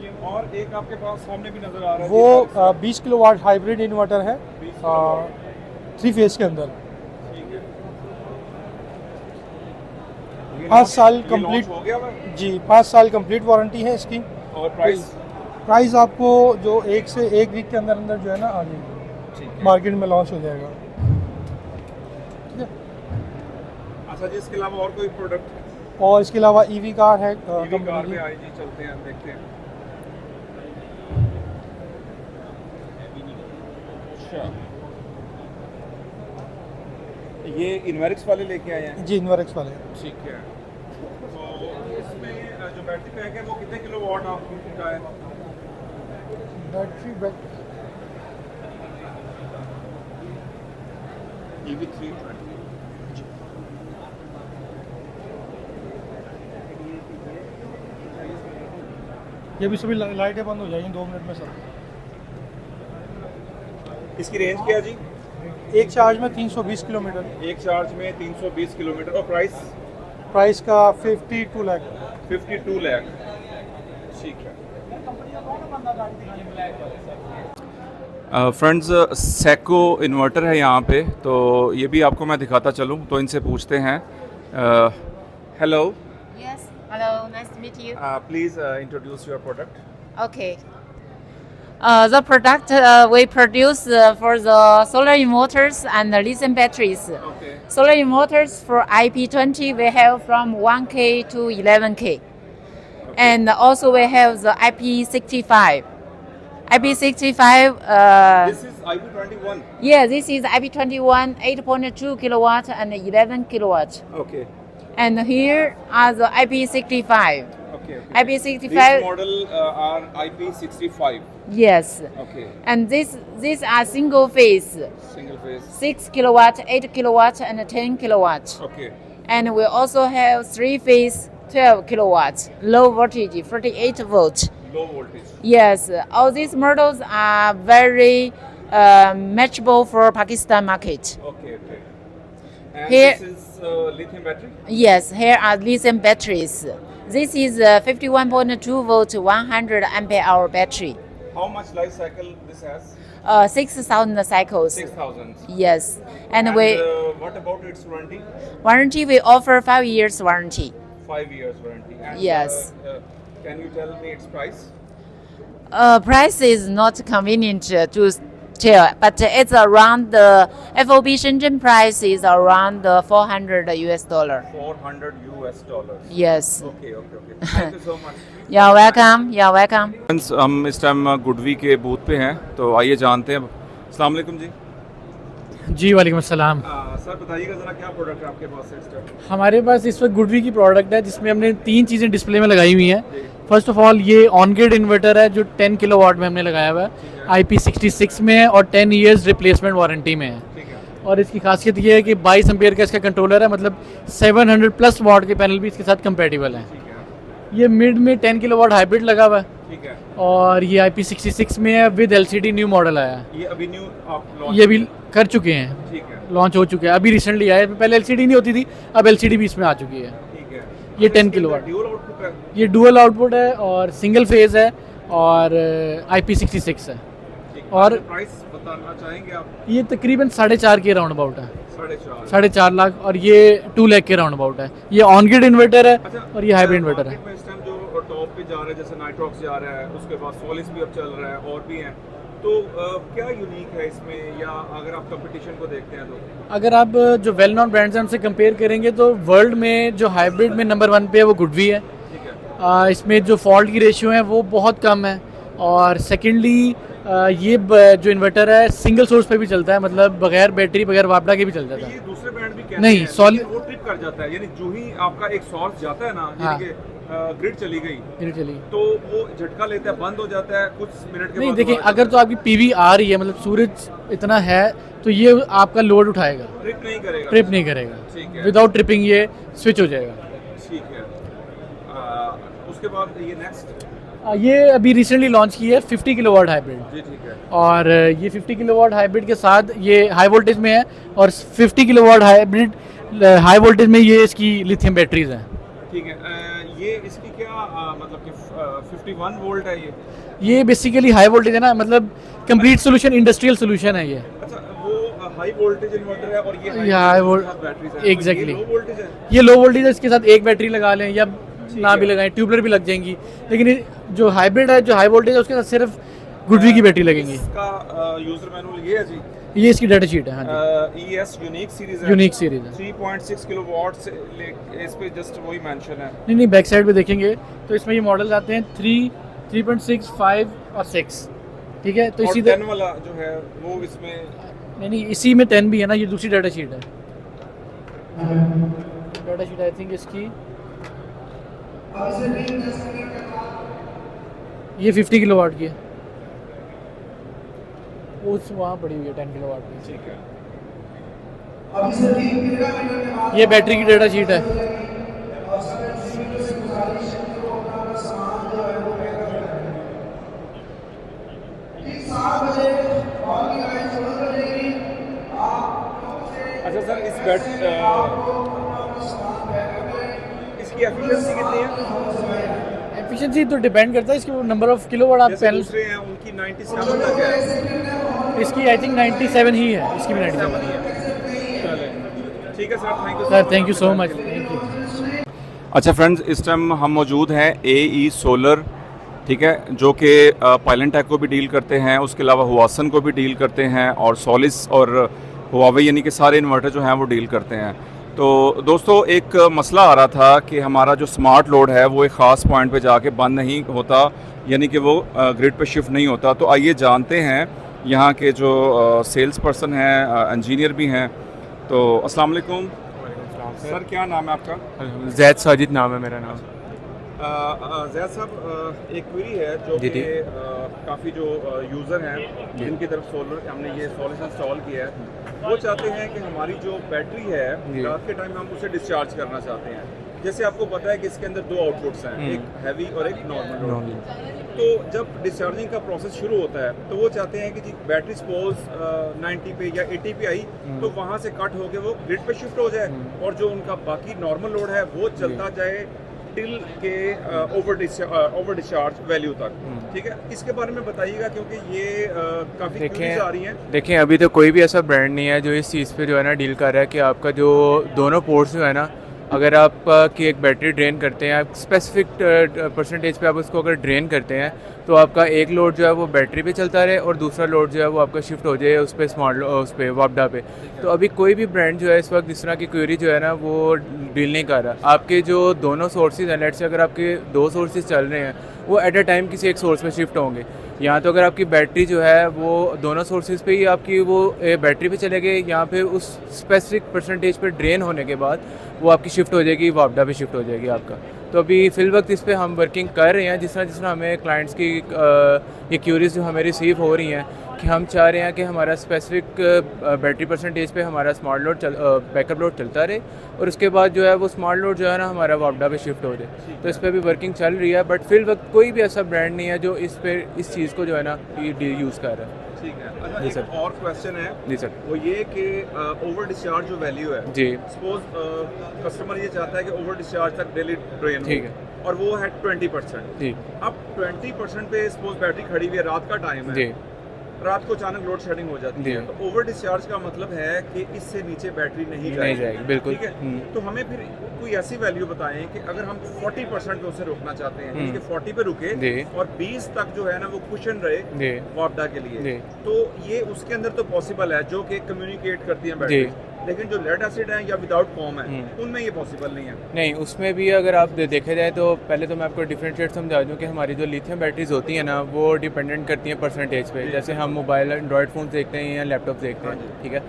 ये और एक आपके पास सामने भी नजर आ रहा है वो 20 किलोवाट हाइब्रिड इन्वर्टर है, 3 फेस के अंदर। ठीक है। ये 5 साल launch कंप्लीट हो गया हुआ है? जी 5 साल कंप्लीट वारंटी है इसकी। और प्राइस? प्राइस आपको जो 1 से 1 वीक के अंदर अंदर जो है ना आ जाएगी, ठीक है। मार्केट में लॉन्च हो जाएगा। ठीक है। अच्छा जी, इसके अलावा और कोई प्रोडक्ट? और इसके अलावा ईवी कार है ईवी कार कंपनी में की। आई जी, चलते हैं देखते हैं। अच्छा, ये इनवेरिक्स वाले लेके आए हैं? जी इनवरक्स वाले। ठीक है। तो इसमें जो बैटरी पैक है वो कितने किलो वॉट का है? Battery back EV 320। ये भी सभी लाइटें बंद हो जाएंगी 2 मिनट में सब। इसकी रेंज क्या है जी? एक चार्ज में 320 किलोमीटर। एक चार्ज में 320 किलोमीटर। और प्राइस? प्राइस का 52 लाख। 52 लाख। ठीक है। फ्रेंड्स, सैको इन्वर्टर है यहाँ पे, तो ये भी आपको मैं दिखाता चलूँ। तो इनसे पूछते हैं। Hello, Yes. Hello. Nice to meet you. Please introduce your product. Okay. The product we produce for the solar inverters and the lithium batteries. Okay. Solar inverters for IP20 we have from 1K to 11K. And also we have the IP65. IP65, this is IP21। yeah, this is IP21, 8.2 kilowatt and 11 kilowatt. Okay And here are the IP65. Okay. IP65, this model are IP65। yes. Okay. And these are single phase, single phase. 6 kilowatt, 8 kilowatt, and 10 kilowatt. Okay. And we also have 3 phase, 12 kilowatt, low voltage, 48 volt. Low voltage. Yes, all these models are very matchable for Pakistan market. Okay okay. And Here- this is lithium battery? Yes, here are lithium batteries. This is a 51.2 volt, 100 ampere hour battery. How much life cycle this has? 6,000 cycles. 6000। Yes, and we what about it's warranty? warranty we offer 5 years warranty. 5 years warranty. And Yes. Can you tell me its price? Price is not convenient to tell, but it's around the FOB Shenzhen price is around $400 US. $400 Yes. Okay, okay, okay. Thank you so much. You're welcome. You're welcome. Friends, हम इस time GoodWe के booth पे हैं, तो आइए जानते हैं। अस्सलाम वालेकुम जी। जी वालेकुम अस्सलाम। सर बताइएगा ज़रा क्या प्रोडक्ट है आपके पास इस टाइम? हमारे पास इस वक्त गुडवी की प्रोडक्ट है जिसमें हमने 3 चीज़ें डिस्प्ले में लगाई हुई हैं। फर्स्ट ऑफ ऑल ये ऑन ग्रिड इन्वर्टर है जो 10 किलोवाट में हमने लगाया हुआ है, IP66 में है और 10 इयर्स रिप्लेसमेंट वारंटी में है। ठीक है। और इसकी खासियत ये है कि 22 एम्पेयर का इसका कंट्रोलर है, मतलब 700 प्लस वाट के पैनल भी इसके साथ कंपेटिबल हैं। ठीक है। ये मिड में 10 किलोवाट हाइब्रिड लगा हुआ है ठीक है। और ये IP66 में है विद LCD न्यू मॉडल आया है। ये अभी न्यू आप लॉन्च? ये भी कर चुके हैं, ठीक है। लॉन्च हो चुके हैं, अभी रिसेंटली आया है। पहले LCD नहीं होती थी, अब LCD भी इसमें आ चुकी है। ठीक है। ये 10 किलोवाट। ड्यूल आउटपुट है? ये डुअल आउटपुट है और सिंगल फेज है और IP66 है। ठीक। और प्राइस बताना चाहेंगे आप? ये तकरीबन 4.5 के राउंड अबाउट है, 4.5। 4.5 लाख, और ये 2 लाख के राउंड अबाउट है। ये ऑन ग्रिड इन्वर्टर है और ये हाइब्रिड इन्वर्टर है। मार्केट में इस टाइम जो टॉप पे जा रहा है, जैसे नाइट्रॉक्स जा रहा है, उसके बाद सोलिस भी अब चल रहा है और भी हैं, तो क्या यूनिक है इसमें, या अगर आप कंपटीशन को देखते हैं तो? अगर आप जो वेल नॉन ब्रांड्स हैं उनसे कंपेयर करेंगे तो वर्ल्ड में जो हाइब्रिड में नंबर 1 पे है वो गुडवी है। ठीक है। इसमें जो फॉल्ट की रेशियो है वो बहुत कम है। और सेकेंडली जो इन्वर्टर है सिंगल सोर्स पे भी चलता है, मतलब बगैर बैटरी बगैर वापडा के भी चल जाता है। ये दूसरे ब्रांड भी कहते नहीं, हैं, solid- लेकिन वो ट्रिप कर जाता है, यानी जो ही आपका एक सोर्स जाता है ना, हाँ। यानी कि ग्रिड चली गई ग्रिड चली तो वो झटका लेता है, बंद हो जाता है कुछ मिनट के नहीं, बाद। देखिए दोबारा अगर तो आपकी पीवी आ रही है, मतलब सूरज इतना है तो ये आपका लोड उठाएगा, ट्रिप नहीं करेगा। ट्रिप नहीं करेगा। ठीक है। विदाउट ट्रिपिंग ये स्विच हो जाएगा। ठीक है। उसके बाद ये नेक्स्ट? ये अभी रिसेंटली लॉन्च की है 50 किलोवाट हाइब्रिड। जी ठीक है। और ये 50 किलोवाट हाइब्रिड के साथ ये हाई वोल्टेज में है और 50 किलोवाट हाइब्रिड हाई वोल्टेज में ये इसकी लिथियम बैटरीज हैं। ठीक है। ये इसकी क्या मतलब कि 51 वोल्ट है ये? ये बेसिकली हाई वोल्टेज है ना, मतलब कंप्लीट सोल्यूशन, इंडस्ट्रियल सोल्यूशन है ये। अच्छा, वो हाई वोल्टेज इन्वर्टर है और ये ये high volt- batteries exactly. Low voltage है। ये लो वोल्टेज है, इसके साथ एक बैटरी लगा लें या ना भी लगाएं, ट्यूबलर भी लग जाएंगी। लेकिन ये जो हाइब्रिड है, जो हाई वोल्टेज है, उसके साथ सिर्फ गुडवी की बैटरी लगेंगी। इसका यूजर मैनुअल ये है जी, ये इसकी डाटा शीट है। हाँ जी, ES यूनिक सीरीज है, यूनिक सीरीज है। 3.6 किलोवाट से इस पे जस्ट वही मेंशन है। नहीं नहीं, बैक साइड पे देखेंगे तो इसमें ये मॉडल आते हैं 3, 3.6, 5 और 6, ठीक है। तो और इसी 10 वाला जो है वो इसमें नहीं, इसी में 10 भी है ना, ये दूसरी डाटा शीट है। डाटा शीट आई थिंक इसकी ये 50 किलोवाट की है, उस वहाँ पड़ी हुई है 10 किलोवाट की। ठीक है। ये बैटरी की डाटा शीट है। अच्छा सर, इस इसकी एफिशिएंसी कितनी है? एफिशिएंसी तो डिपेंड करता है इसके नंबर ऑफ किलोवाट आप जैसे पैनल। दूसरे हैं उनकी 97 तक है, इसकी आई थिंक 97 ही है, इसकी भी 97 ही है। चले ठीक है sir, thank you sir thank you so much, thank you. अच्छा फ्रेंड्स, इस टाइम हम मौजूद हैं AE सोलर, ठीक है, जो कि पाइलेंटेक को भी डील करते हैं, उसके अलावा हुआसन को भी डील करते हैं और सोलिस और हुआवे यानी कि सारे इन्वर्टर जो हैं वो डील करते हैं। तो दोस्तों, एक मसला आ रहा था कि हमारा जो स्मार्ट लोड है वो एक ख़ास पॉइंट पे जाके बंद नहीं होता, यानी कि वो ग्रिड पे शिफ्ट नहीं होता। तो आइए जानते हैं यहाँ के जो सेल्स पर्सन हैं, इंजीनियर भी हैं। तो अस्सलाम वालेकुम सर, क्या नाम है आपका? जैद साजिद नाम है मेरा नाम। जैद साहब, एक क्वेरी है जो जी, कि जी। काफ़ी जो यूज़र हैं जिनकी तरफ सोलर हमने ये सोलर इंस्टॉल किया है, वो चाहते हैं कि हमारी जो बैटरी है जी। रात के टाइम हम उसे डिस्चार्ज करना चाहते हैं। जैसे आपको पता है कि इसके अंदर 2 आउटपुट्स हैं, एक हैवी और एक नॉर्मल। तो जब डिस्चार्जिंग का प्रोसेस शुरू होता है तो वो चाहते हैं कि जी बैटरी सपोज 90 पे या 80 पे आई तो वहाँ से कट होके वो ग्रिड पे शिफ्ट हो जाए और जो उनका बाकी नॉर्मल लोड है वो चलता जाए टिल के ओवर डिस्चार्ज वैल्यू तक। ठीक है, इसके बारे में बताइएगा क्योंकि ये काफ़ी क्वेरीज आ रही हैं। देखें, अभी तो कोई भी ऐसा ब्रांड नहीं है जो इस चीज़ पे जो है ना डील कर रहा है कि आपका जो दोनों पोर्ट्स जो है ना, अगर आप की एक बैटरी ड्रेन करते हैं, आप स्पेसिफिक परसेंटेज पे आप उसको अगर ड्रेन करते हैं तो आपका एक लोड जो है वो बैटरी पे चलता रहे और दूसरा लोड जो है वो आपका शिफ्ट हो जाए उस पर स्मार्ट उस पर वापडा पे। तो अभी कोई भी ब्रांड जो है इस वक्त इस तरह की क्वेरी जो है ना वो डील नहीं कर रहा। आपके जो दोनों सोर्सेज हैं, लेट से अगर आपके 2 सोर्सेज चल रहे हैं वो एट अ टाइम किसी एक सोर्स पे शिफ्ट होंगे। यहाँ तो अगर आपकी बैटरी जो है वो दोनों सोर्सेज पे ही आपकी वो बैटरी पे चले गए, यहाँ पे उस स्पेसिफिक परसेंटेज पे ड्रेन होने के बाद वो आपकी शिफ्ट हो जाएगी, वापडा पे शिफ्ट हो जाएगी आपका। तो अभी फ़िल वक्त इस पे हम वर्किंग कर रहे हैं। जिस तरह हमें क्लाइंट्स की ये क्यूरीज जो हमें रिसीव हो रही हैं कि हम चाह रहे हैं कि हमारा स्पेसिफिक बैटरी परसेंटेज पे हमारा स्मार्ट लोड बैकअप लोड चलता रहे और उसके बाद जो है वो स्मार्ट लोड जो है ना हमारा वापडा पे शिफ्ट हो जाए। तो इस पर भी वर्किंग चल रही है, बट फिल वक्त कोई भी ऐसा ब्रांड नहीं है जो इस चीज़ को जो है ना यूज़ कर रहा है। ठीक है। अच्छा, जी एक सर। और क्वेश्चन है, जी सर। वो ये कि ओवर डिस्चार्ज जो वैल्यू है, जी। सपोज कस्टमर ये चाहता है कि ओवर डिस्चार्ज तक डेली ड्रेन हो, ठीक है। और वो है 20%। जी अब 20% पे सपोज बैटरी खड़ी हुई है, रात का टाइम है, जी रात को अचानक लोड शेडिंग हो जाती जी। है, तो ओवर डिस्चार्ज का मतलब है कि इससे नीचे बैटरी नहीं जाएगी, बिल्कुल। ठीक है, तो हमें फिर कोई ऐसी वैल्यू बताएं कि अगर हम 40% पे उसे रोकना चाहते हैं, यानी कि 40 पे रुके जी। और 20 तक जो है ना वो कुशन रहे जी वापडा के लिए, जी। तो ये उसके अंदर तो पॉसिबल है जो कि कम्युनिकेट करती हैं बैटरी, लेकिन जो लेड एसिड है या विदाउट फॉर्म है उनमें ये पॉसिबल नहीं है। नहीं, उसमें भी अगर आप देखे जाए तो पहले तो मैं आपको डिफरेंशिएट समझा दूं कि हमारी जो लिथियम बैटरीज होती हैं ना वो डिपेंडेंट करती हैं परसेंटेज पे। जैसे हम मोबाइल एंड्रॉयड फ़ोन देखते हैं या लैपटॉप देखते हैं, ठीक है।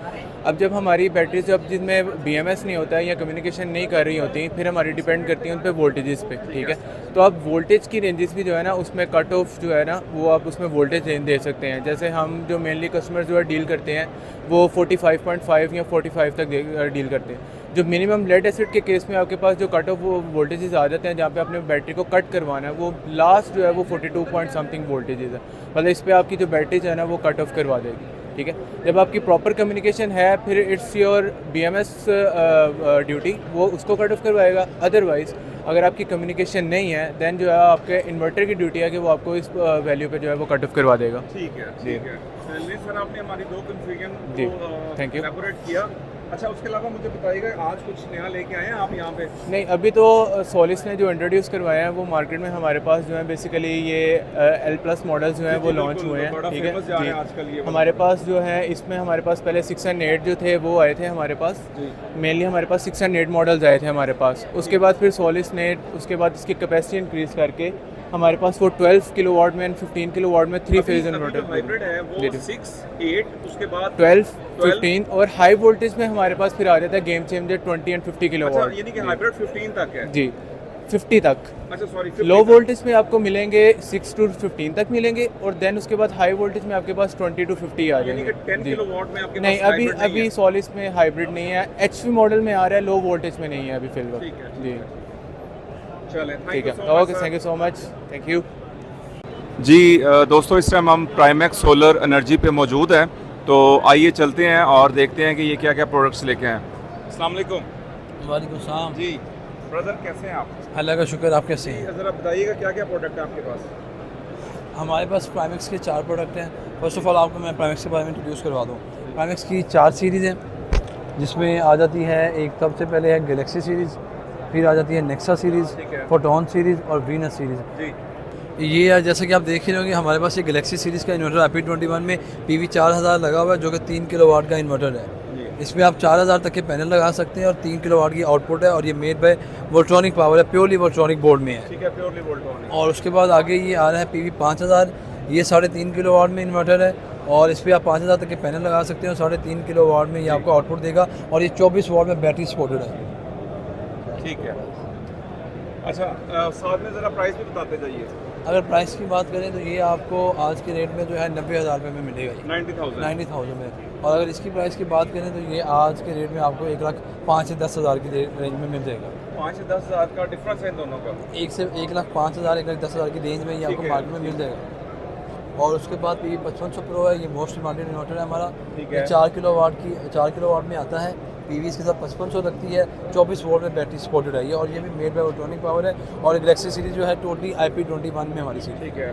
अब जब हमारी बैटरीज जब जिनमें BMS नहीं होता है या कम्युनिकेशन नहीं कर रही होती, फिर हमारी डिपेंड करती हैं उन पर वोल्टेजेस पे, ठीक है। तो आप वोल्टेज की रेंजेस भी जो है ना उसमें कट ऑफ जो है ना वो आप उसमें वोल्टेज दे सकते हैं। जैसे हम जो मेनली कस्टमर जो है डील करते हैं वो 45.5 या 45 तक डील करते हैं। जो मिनिमम लेड एसिड के केस में आपके पास जो कट ऑफ वोल्टेजेस आ जाते हैं जहाँ पे आपने बैटरी को कट करवाना है, वो लास्ट जो है वो 42 पॉइंट समथिंग वोल्टेजेस है, मतलब इस पर आपकी जो बैटरी है ना वो कट ऑफ करवा देगी, ठीक है। जब आपकी प्रॉपर कम्युनिकेशन है फिर इट्स योर BMS ड्यूटी, वो उसको कट ऑफ करवाएगा। अदरवाइज़ अगर आपकी कम्युनिकेशन नहीं है दैन जो है आपके इन्वर्टर की ड्यूटी है कि वो आपको इस वैल्यू पे जो है वो कट ऑफ करवा देगा। ठीक है, ठीक है। चलिए सर, आपने हमारी दो कन्फ्यूजन जी, को thank you। एलैबोरेट किया। अच्छा, उसके अलावा मुझे बताइएगा, आज कुछ नया लेके आए हैं आप यहाँ पे? नहीं, अभी तो सोलिस ने जो इंट्रोड्यूस करवाया है वो मार्केट में हमारे पास जो है बेसिकली ये L+ मॉडल्स जो हैं वो लॉन्च हुए हैं। बड़ा ठीक है फेमस जा रहा है जी। आजकल ये। हमारे पास जो है इसमें हमारे पास पहले 6 and 8 जो थे वो आए थे हमारे पास, मेनली हमारे पास 6 and 8 मॉडल्स आए थे हमारे पास। उसके बाद फिर सोलिस ने उसके बाद इसकी कैपेसिटी इंक्रीज़ करके हमारे पास वो 12 किलोवाट में एंड 15 किलोवाट में 3 फेज इन्वर्टर हाइब्रिड है वो 6, 8, उसके बाद 12, 15 और हाई वोल्टेज में हमारे पास फिर आ जाता है गेम चेंजर 20 एंड 50 अच्छा, किलोवाट। यानी कि हाइब्रिड 15 तक है? जी, 50 तक। अच्छा सॉरी, लो वोल्टेज में आपको मिलेंगे 6 to 15 तक मिलेंगे और देन उसके बाद हाई वोल्टेज में आपके पास 20 to 50 आ यानी जाएंगे। कि 10 जी। किलोवाट में आपके नहीं, पास अभी hybrid नहीं अभी है। सोलिस में हाइब्रिड नहीं है, HP मॉडल में आ रहा है, लो वोल्टेज में नहीं है अभी फिलहाल। ठीक है, जी, चलें, ठीक है, okay, thank you so much, thank you. जी दोस्तों, इस टाइम हम प्राइमेक्स सोलर एनर्जी पे मौजूद हैं, तो आइए चलते हैं और देखते हैं कि ये क्या क्या प्रोडक्ट्स लेके आए हैं। अस्सलाम वालेकुम। वालेकुम सलाम। जी ब्रदर, कैसे हैं आप? अल्लाह का शुक्र, आप कैसे हैं? ज़रा बताइएगा क्या क्या प्रोडक्ट है आपके पास? हमारे पास प्राइमेक्स के 4 प्रोडक्ट हैं। फर्स्ट ऑफ ऑल आपको मैं प्राइमेक्स के बारे में इंट्रोड्यूस करवा दूँ। प्राइमेक्स की 4 सीरीज़ हैं, जिसमें आ जाती है एक सबसे पहले है गैलेक्सी सीरीज़, फिर आ जाती है नेक्सा सीरीज़, फोटोन सीरीज़ और वीनस सीरीज़। जी, ये जैसे कि आप देख ही रहे होंगे, हमारे पास ये गैलेक्सी सीरीज़ का इन्वर्टर IP21 में PV 4000 लगा हुआ है, जो कि 3 किलोवाट का इन्वर्टर है। इसमें आप 4000 तक के पैनल लगा सकते हैं और 3 किलोवाट की आउटपुट है, और ये मेड बाय वोल्ट्रॉनिक पावर है, प्योरली वोल्ट्रॉनिक बोर्ड में है। ठीक है, प्योरली वोल्ट्रॉनिक। और उसके बाद आगे ये आ रहा है PV 5000, ये 3.5 किलोवाट में इन्वर्टर है, और इस पर आप 5000 तक के पैनल लगा सकते हैं और 3.5 किलोवाट में ये आपको आउटपुट देगा, और ये 24 वाट में बैटरी सपोर्टेड है। ठीक है। अच्छा, साथ में ज़रा प्राइस भी बताते जाइए। अगर प्राइस की बात करें तो ये आपको आज के रेट में जो है 90,000 रुपये में मिलेगा, ये 90,000 में। और अगर इसकी प्राइस की बात करें तो ये आज के रेट में आपको 1,05,000 से 10,000 की रेंज में मिल जाएगा। 5 से 10,000 का डिफरेंस है इन दोनों का? 1,05,000 1,10,000 की रेंज में ये आपको मार्केट में मिल जाएगा। और उसके बाद PV 5500 प्रो है, ये मोस्ट डिमांडेड इन्वर्टर है हमारा। ये 4 किलोवाट में आता है। PV इसके साथ 5500 लगती है, 24 वोल्ट में बैटरी सपोर्टेड है ये, और ये भी मेड बाय वोल्ट्रॉनिक पावर है। और गैलेक्सी सीरीज जो है टोटली IP21 में हमारी सीरीज। ठीक है।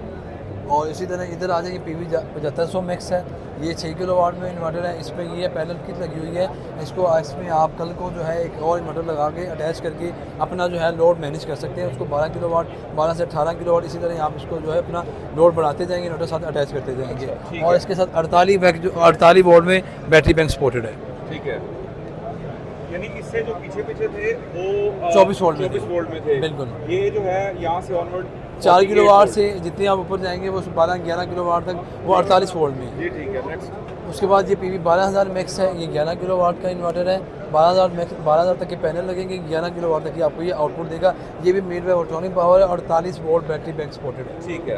और इसी तरह इधर आ जाइए, PV 7500 मैक्स है, ये 6 किलोवाट में इन्वर्टर है। इसमें ये पैनल किट लगी हुई है, इसमें आप कल को जो है एक और इन्वर्टर लगा के अटैच करके अपना जो है लोड मैनेज कर सकते हैं। उसको 12 किलोवाट, 12 से 18 किलोवाट, इसी तरह आप इसको जो है अपना लोड बढ़ाते जाएंगे, इन्वर्टर साथ अटैच करते जाएंगे। और इसके साथ 48 वोल्ट में बैटरी बैंक सपोर्टेड है। ठीक है, यानी इससे जो पीछे थे वो 24 वोल्ट में थे। बिल्कुल। ये जो है यहाँ से ऑनवर्ड 4 किलोवाट से जितने आप ऊपर जाएंगे वो 12-11 किलोवाट तक वो 48 वोल्ट में है। जी, ठीक है। नेक्स्ट, उसके बाद ये PV 12000 मैक्स है, ये 11 किलोवाट का इन्वर्टर है। 12,000 तक के पैनल लगेंगे, 11 किलोवाट तक की आपको ये आउटपुट देगा। ये भी मेड बाय वोल्ट्रॉनिक पावर है और 48 वोल्ट बैटरी बैंक सपोर्टेड है। ठीक है,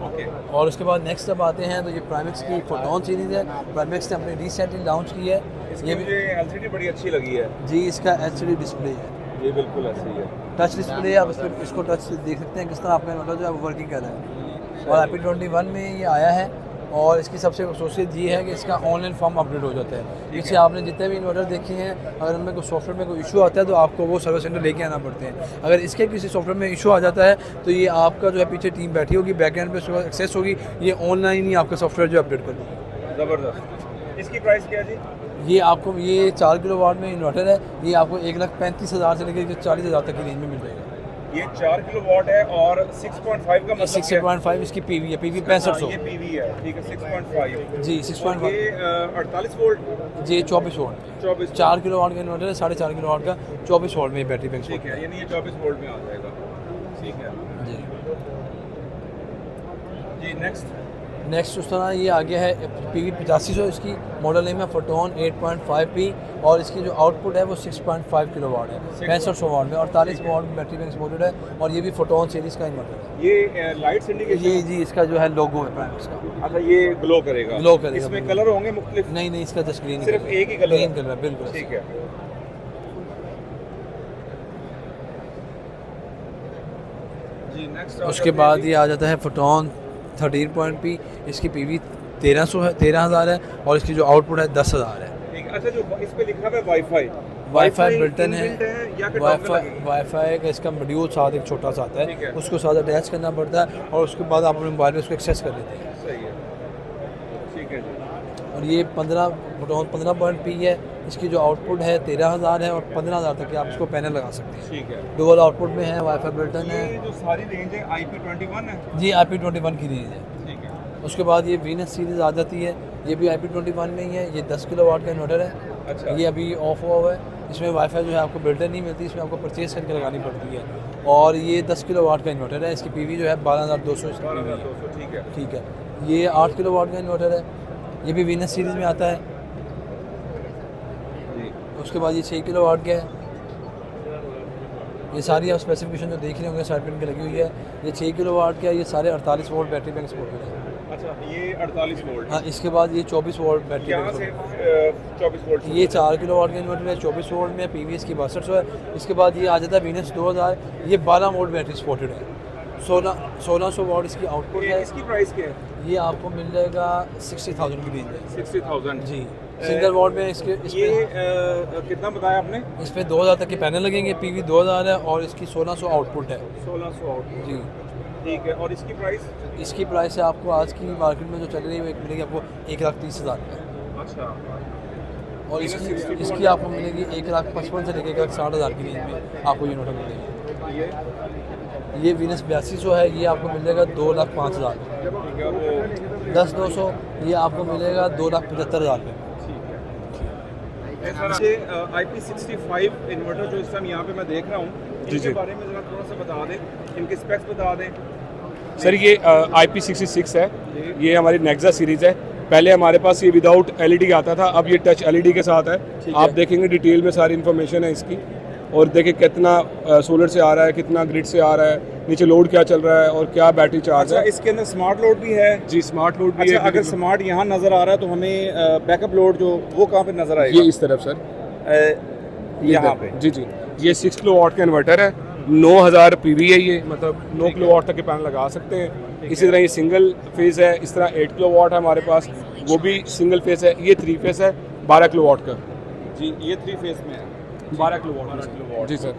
ओके। और उसके बाद नेक्स्ट अब आते हैं तो ये प्राइमेक्स की फोटोन सीरीज़ है। प्राइमेक्स ने अपनी रिसेंटली लॉन्च की है। ये मुझे LCD बड़ी अच्छी लगी है जी, इसका HD डिस्प्ले है, ये बिल्कुल ऐसी है। टच डिस्प्ले है। आप इसको टच देख सकते हैं किस तरह आपका इन्वर्टर जो है वो वर्किंग कर रहा है। और IP21 में ये आया है, और इसकी सबसे खासियत ये है कि इसका ऑनलाइन फॉर्म अपडेट हो जाता है। पीछे आपने जितने भी इन्वर्टर देखे हैं, अगर उनमें कोई सॉफ्टवेयर में कोई इशू आता है तो आपको वो सर्विस सेंटर लेके आना पड़ते हैं। अगर इसके किसी सॉफ्टवेयर में इशू आ जाता है तो ये आपका जो है पीछे टीम बैठी होगी, बैकएंड पे उसके एक्सेस होगी, ये ऑनलाइन ही आपका सॉफ्टवेयर जो अपडेट कर देगी। ज़बरदस्त। इसकी प्राइस क्या है जी? ये आपको ये 4 किलोवाट में इन्वर्टर है, ये आपको 1,35,000 से लेकर 40,000 तक की रेंज में मिल जाएगा। ये 4 किलोवाट है और 6.5 का मतलब 6.5 इसकी PV है, PV 6500। ये PV है, ठीक है। 6.5 जी 6.5। ये 48 वोल्ट जी 24 वोल्ट 24 4 किलोवाट का इन्वर्टर है, 4.5 किलोवाट का 24 वोल्ट में बैटरी बैंक। ठीक है, यानी ये 24 वोल्ट में आ जाएगा। ठीक है जी। जी, नेक्स्ट उस तरह ये आ गया है PV 8500, इसकी मॉडल नेम है फोटोन 8.5P, और इसकी जो आउटपुट है वो 6.5 किलोवाट है, 6500 वाट में, और 48 वाट बैटरी बैंक सपोर्टेड है। और ये भी फोटोन सीरीज़ का इन्वर्टर है। ये लाइट्स इंडिकेशन, ये जी इसका जो है लोगो है प्राइमेक्स का। अच्छा, ये ग्लो करेगा? इसमें कलर होंगे मुख्तलिफ? नहीं, इसका जस्ट ग्रीन, सिर्फ एक ही कलर? ग्रीन कलर है, बिल्कुल। ठीक है जी। नेक्स्ट उसके बाद ये आ जाता है फोटोन 13.P, इसकी PV 1300 है, 13,000 है, और इसकी जो आउटपुट है 10,000 है। ठीक है। अच्छा, जो इस पे लिखा हुआ है वाईफाई, वाईफाई बिल्टन है, या कि dongle लगेगी? वाईफाई का इसका मॉड्यूल साथ एक छोटा सा आता ठीक है। है, उसको साथ अटैच करना पड़ता है और उसके बाद आप अपने मोबाइल में उसको एक्सेस कर लेते हैं। सही है, ठीक है जी। और ये 15 पॉइंट पी है, इसकी जो आउटपुट है 13,000 है और 15,000 तक के आप इसको पैनल लगा सकते हैं। ठीक है। डुअल आउटपुट में है, वाईफाई बिल्टन है। ये जो सारी रेंज है IP21 है? जी IP21 की रेंज है। ठीक है। उसके बाद ये वीनस सीरीज़ आ जाती है, ये भी IP21 में ही है। ये 10 किलोवाट का इन्वर्टर है। अच्छा। ये अभी ऑफ हुआ है। इसमें वाईफाई जो है आपको बिल्डर नहीं मिलती, इसमें आपको परचेज करके लगानी पड़ती है। और ये 10 किलोवाट का इन्वर्टर है, इसकी पीवी जो है 12,200 इसकी PV है। 12,200, ठीक है। ठीक है। ये 8 किलोवाट का इन्वर्टर है, ये भी वीनस सीरीज़ में आता है। जी। उसके बाद ये 6 किलोवाट का है। ये सारी आप स्पेसिफिकेशन जो देख रहे होंगे साइड पे इनके लगी हुई है। ये 6 किलोवाट का है, ये सारे 48 वोल्ट बैटरी बैंक सपोर्टेड है। अच्छा, ये 48 वोल्ट। हाँ, इसके बाद ये 24 वोल्ट बैटरी यहाँ बैंक से सपोर्टेड 24 वोल्ट। ये 4 किलोवाट का इन्वर्टर है, 24 वोल्ट में, PVS की 6200 है। इसके बाद ये आ जाता है वीनस 2000, ये 12 वोल्ट बैटरी सपोर्टेड है। 1600 वॉट इसकी आउटपुट है। इसकी प्राइस क्या है? ये आपको मिल जाएगा 60,000 की रेंज में। 60,000 जी। सिंगल वॉट में इसके ये कितना बताया आपने? इस पर 2000 तक के पैनल लगेंगे, PV 2000 है और इसकी 1600 आउटपुट है। 1600 आउटपुट। जी। ठीक है। और इसकी प्राइस? इसकी प्राइस है आपको आज की मार्केट में जो चल रही है वो मिलेगी आपको 1,30,000 में। अच्छा। और इसकी आपको मिलेगी 1,55,000 से लेकर 1,60,000 की रेंज में आपको ये इन्वर्टर मिलेगी। ये वीनस 8200 है, ये आपको मिल जाएगा 2,05,000 में। ठीक है। वो 10,200 ये आपको मिलेगा 2,75,000 में। ये IP65 इन्वर्टर जो इस टाइम यहाँ पे मैं देख रहा हूँ, इनके बारे में ज़रा थोड़ा सा बता दें, इनके स्पेक्स बता दें। सर ये IP66 है, ये हमारी नेक्सा सीरीज़ है। पहले हमारे पास ये विदाउट LED आता था, अब ये टच LED के साथ है। आप देखेंगे डिटेल में सारी इन्फॉर्मेशन है इसकी, और देखिए कितना सोलर से आ रहा है, कितना ग्रिड से आ रहा है, नीचे लोड क्या चल रहा है और क्या बैटरी चार्ज अच्छा, है। इसके अंदर स्मार्ट लोड भी है? जी, स्मार्ट लोड भी अच्छा, है। अगर स्मार्ट यहाँ नज़र आ रहा है तो हमें बैकअप लोड जो वो कहाँ पे नज़र आएगा? ये इस तरफ सर, यहाँ पे। जी जी, ये 6 किलोवाट का इन्वर्टर है, 9,000 PV है ये, मतलब 9 किलोवाट तक के पैनल लगा सकते हैं। इसी तरह ये सिंगल फेज़ है, इस तरह 8 किलोवाट है हमारे पास, वो भी सिंगल फेज़ है। ये 3 फेज़ है 12 किलोवाट का। जी, ये 3 फेज़ में है 12 किलोवाट। जी सर।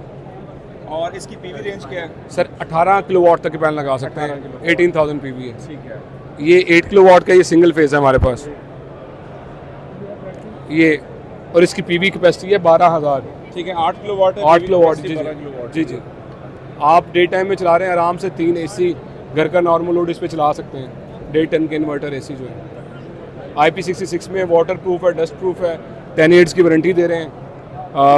और इसकी PV रेंज क्या है? सर 18 किलोवाट तक के पैनल लगा सकते हैं, 18,000 PV है। ठीक है। ये 8 किलोवाट का, ये सिंगल फेज़ है हमारे पास ये, और इसकी PV कैपेसिटी है 12,000। ठीक है। 8 किलोवाट है, 8 किलोवाट। capacity जी 12 किलोवाट। जी जी। आप डे टाइम में चला रहे हैं आराम से, 3 AC घर का नॉर्मल लोड इस पे चला सकते हैं। 1.5 के इन्वर्टर AC जो है IP66 में वाटर प्रूफ है, डस्ट प्रूफ है, 10 ईयर्स की वारंटी दे रहे हैं,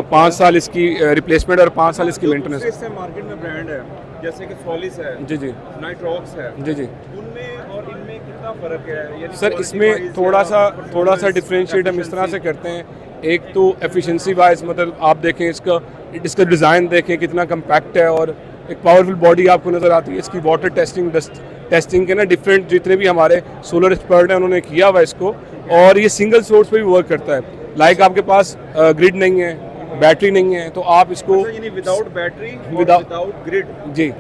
5 साल इसकी रिप्लेसमेंट और 5 साल इसकी मेंटेनेंस। इससे मार्केट में ब्रांड है जैसे कि सोलिस है, जी जी, नाइट्रॉक्स है, जी जी। उनमें और इनमें कितना फ़र्क है? यानी सर quality इसमें wise थोड़ा सा या performance, डिफरेंशिएट हम इस तरह से efficiency? करते हैं। एक तो एफिशिएंसी वाइज, मतलब आप देखें इसका डिज़ाइन देखें कितना कम्पैक्ट है, और एक पावरफुल बॉडी आपको नज़र आती है। इसकी वाटर टेस्टिंग, डस्ट टेस्टिंग के ना डिफरेंट जितने भी हमारे सोलर एक्सपर्ट हैं उन्होंने किया हुआ इसको, और ये सिंगल सोर्स पे भी वर्क करता है। लाइक आपके पास ग्रिड नहीं है, बैटरी नहीं है, तो आप इसको अच्छा, यानी without battery, Without- without grid. जी,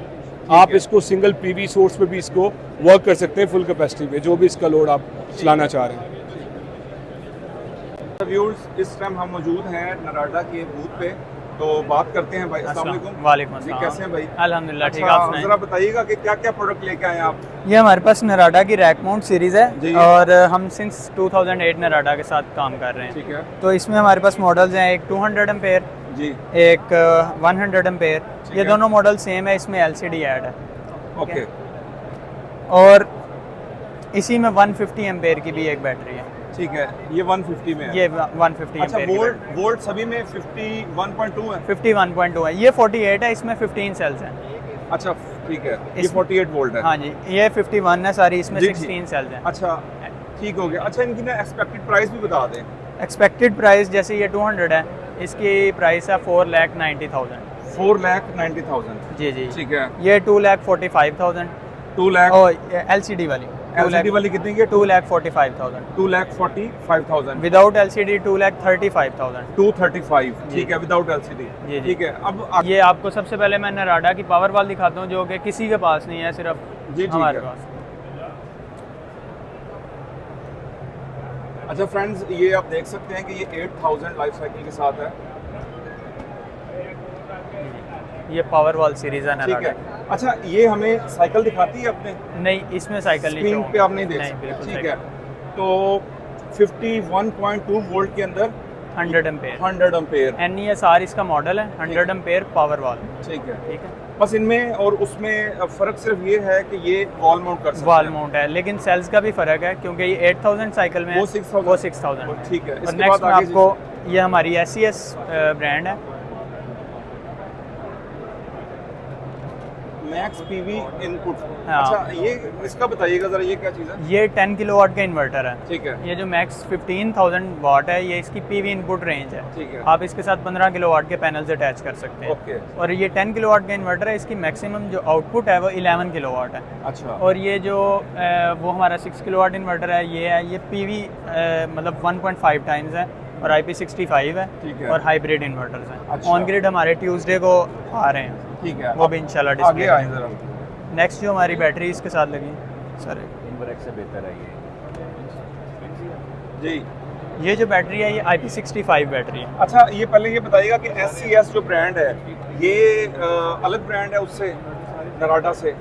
आप इसको सिंगल PV सोर्स पे भी इसको वर्क कर सकते हैं फुल कैपेसिटी पे, जो भी इसका लोड आप चलाना चाह रहे हैं। व्यूअर्स, इस टाइम हम मौजूद हैं नराडा के बूथ पे, तो बात करते हैं भाई। अस्सलाम वालेकुम। वालेकुम जी, अस्सलाम। कैसे हैं भाई? अल्हम्दुलिल्लाह ठीक, अच्छा, आप सुनाएं। जरा बताइएगा कि क्या क्या प्रोडक्ट लेके आए हैं आप? ये हमारे पास नराडा की रैक माउंट सीरीज़ जी। है, और हम सिंस 2008 नराडा के साथ काम कर रहे हैं। ठीक है तो इसमें हमारे पास मॉडल्स हैं, एक 200 एम्पेयर, जी, एक 100 एम्पेयर। ठीक ये है। दोनों मॉडल सेम है, इसमें LCD ऐड है। ओके। और इसी में 150 एम्पेयर की भी एक बैटरी है। ठीक है, ये 150 में है। ये 150 अच्छा, एम्पेयर वोल्ट वोल्ट सभी में 51.2 है। 51.2 है। ये 48 है, इसमें 15 सेल्स हैं। अच्छा, ठीक है, ये इस- 48 वोल्ट है। हाँ जी, ये 51 है सारी, इसमें जी, जी। 16 सेल्स हैं। अच्छा, ठीक हो गया। अच्छा, इनकी ना एक्सपेक्टेड प्राइस भी बता दें। एक्सपेक्टेड प्राइस जैसे ये 200 है, इसकी प्राइस है 4,90,000। 4,90,000। जी जी। ठीक है। ये 2,45,000। 2 लाख। और LCD वाली LCD वाली कितनी की? 2,45,000। 2,45,000। Without LCD 2,35,000। 235। जी। ठीक है, विदाउट LCD। जी, जी। ठीक है। अब ये आपको सबसे पहले मैं नराडा की पावर वाल दिखाता हूँ, जो कि किसी के पास नहीं है, सिर्फ जी, ठीक हमारे है। पास। अच्छा फ्रेंड्स, ये आप देख सकते हैं कि ये 8000 लाइफ साइकिल के साथ है। ये पावर वॉल सीरीज है ठीक नराडा। है। अच्छा, ये हमें साइकिल दिखाती है अपने नहीं, इसमें साइकिल नहीं स्क्रीन show पे आप नहीं देख नहीं, सकते, बिल्कुल ठीक है। तो 51.2 वोल्ट के अंदर 100 एम्पेयर 100 एम्पेयर, NESR इसका मॉडल है, 100 एम्पेयर पावर वॉल। ठीक है। ठीक है, बस इनमें और उसमें फ़र्क सिर्फ ये है कि ये वॉल माउंट कर सकते वॉल हैं। माउंट है, लेकिन सेल्स का भी फ़र्क है क्योंकि ये 8000 साइकिल में है, वो 6000 वो 6000। ठीक है। और इसके नेक्स्ट बाद में आगे आपको ये हमारी SES ब्रांड है, मैक्स पीवी इनपुट। हाँ। अच्छा, ये इसका बताइएगा ज़रा, ये क्या चीज़ है? ये 10 किलोवाट का इन्वर्टर है। ठीक है, ये जो मैक्स 15000 वाट है, ये इसकी PV इनपुट रेंज है। ठीक है। आप इसके साथ 15 किलोवाट के पैनल्स अटैच कर सकते हैं। ओके। और ये 10 किलोवाट का इन्वर्टर है, इसकी मैक्सिमम जो आउटपुट है वो 11 किलोवाट है। अच्छा, और ये जो वो हमारा 6 किलोवाट इन्वर्टर है, ये PV मतलब 1.5 टाइम्स है और IP65 है, ठीक है। और हाइब्रिड इन्वर्टर्स हैं। अच्छा। ऑन ग्रिड हमारे ट्यूसडे को आ रहे हैं, ठीक है। वो भी इंशाल्लाह आगे डिस्प्ले। आए ज़रा। नेक्स्ट जो हमारी बैटरी इसके साथ लगी सर, इनवर्टर से बेहतर है जी। ये जो बैटरी है ये IP65 बैटरी है। अच्छा, ये पहले ये बताइएगा कि SCS जो ब्रांड है, ये अलग ब्रांड है उससे, नराडा से?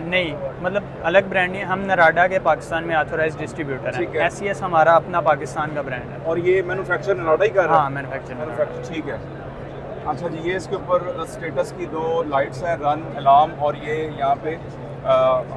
नहीं, मतलब अलग ब्रांड नहीं है, हम नराडा के पाकिस्तान में ऑथोराइज डिस्ट्रीब्यूटर ठीक हैं। है। SCS हमारा अपना पाकिस्तान का ब्रांड है। और ये मैन्युफैक्चर नराडा ही कर रहा है? हाँ, मैन्युफैक्चर। ठीक है। अच्छा जी, ये इसके ऊपर स्टेटस की 2 लाइट्स हैं, रन, अलार्म, और ये यहाँ पे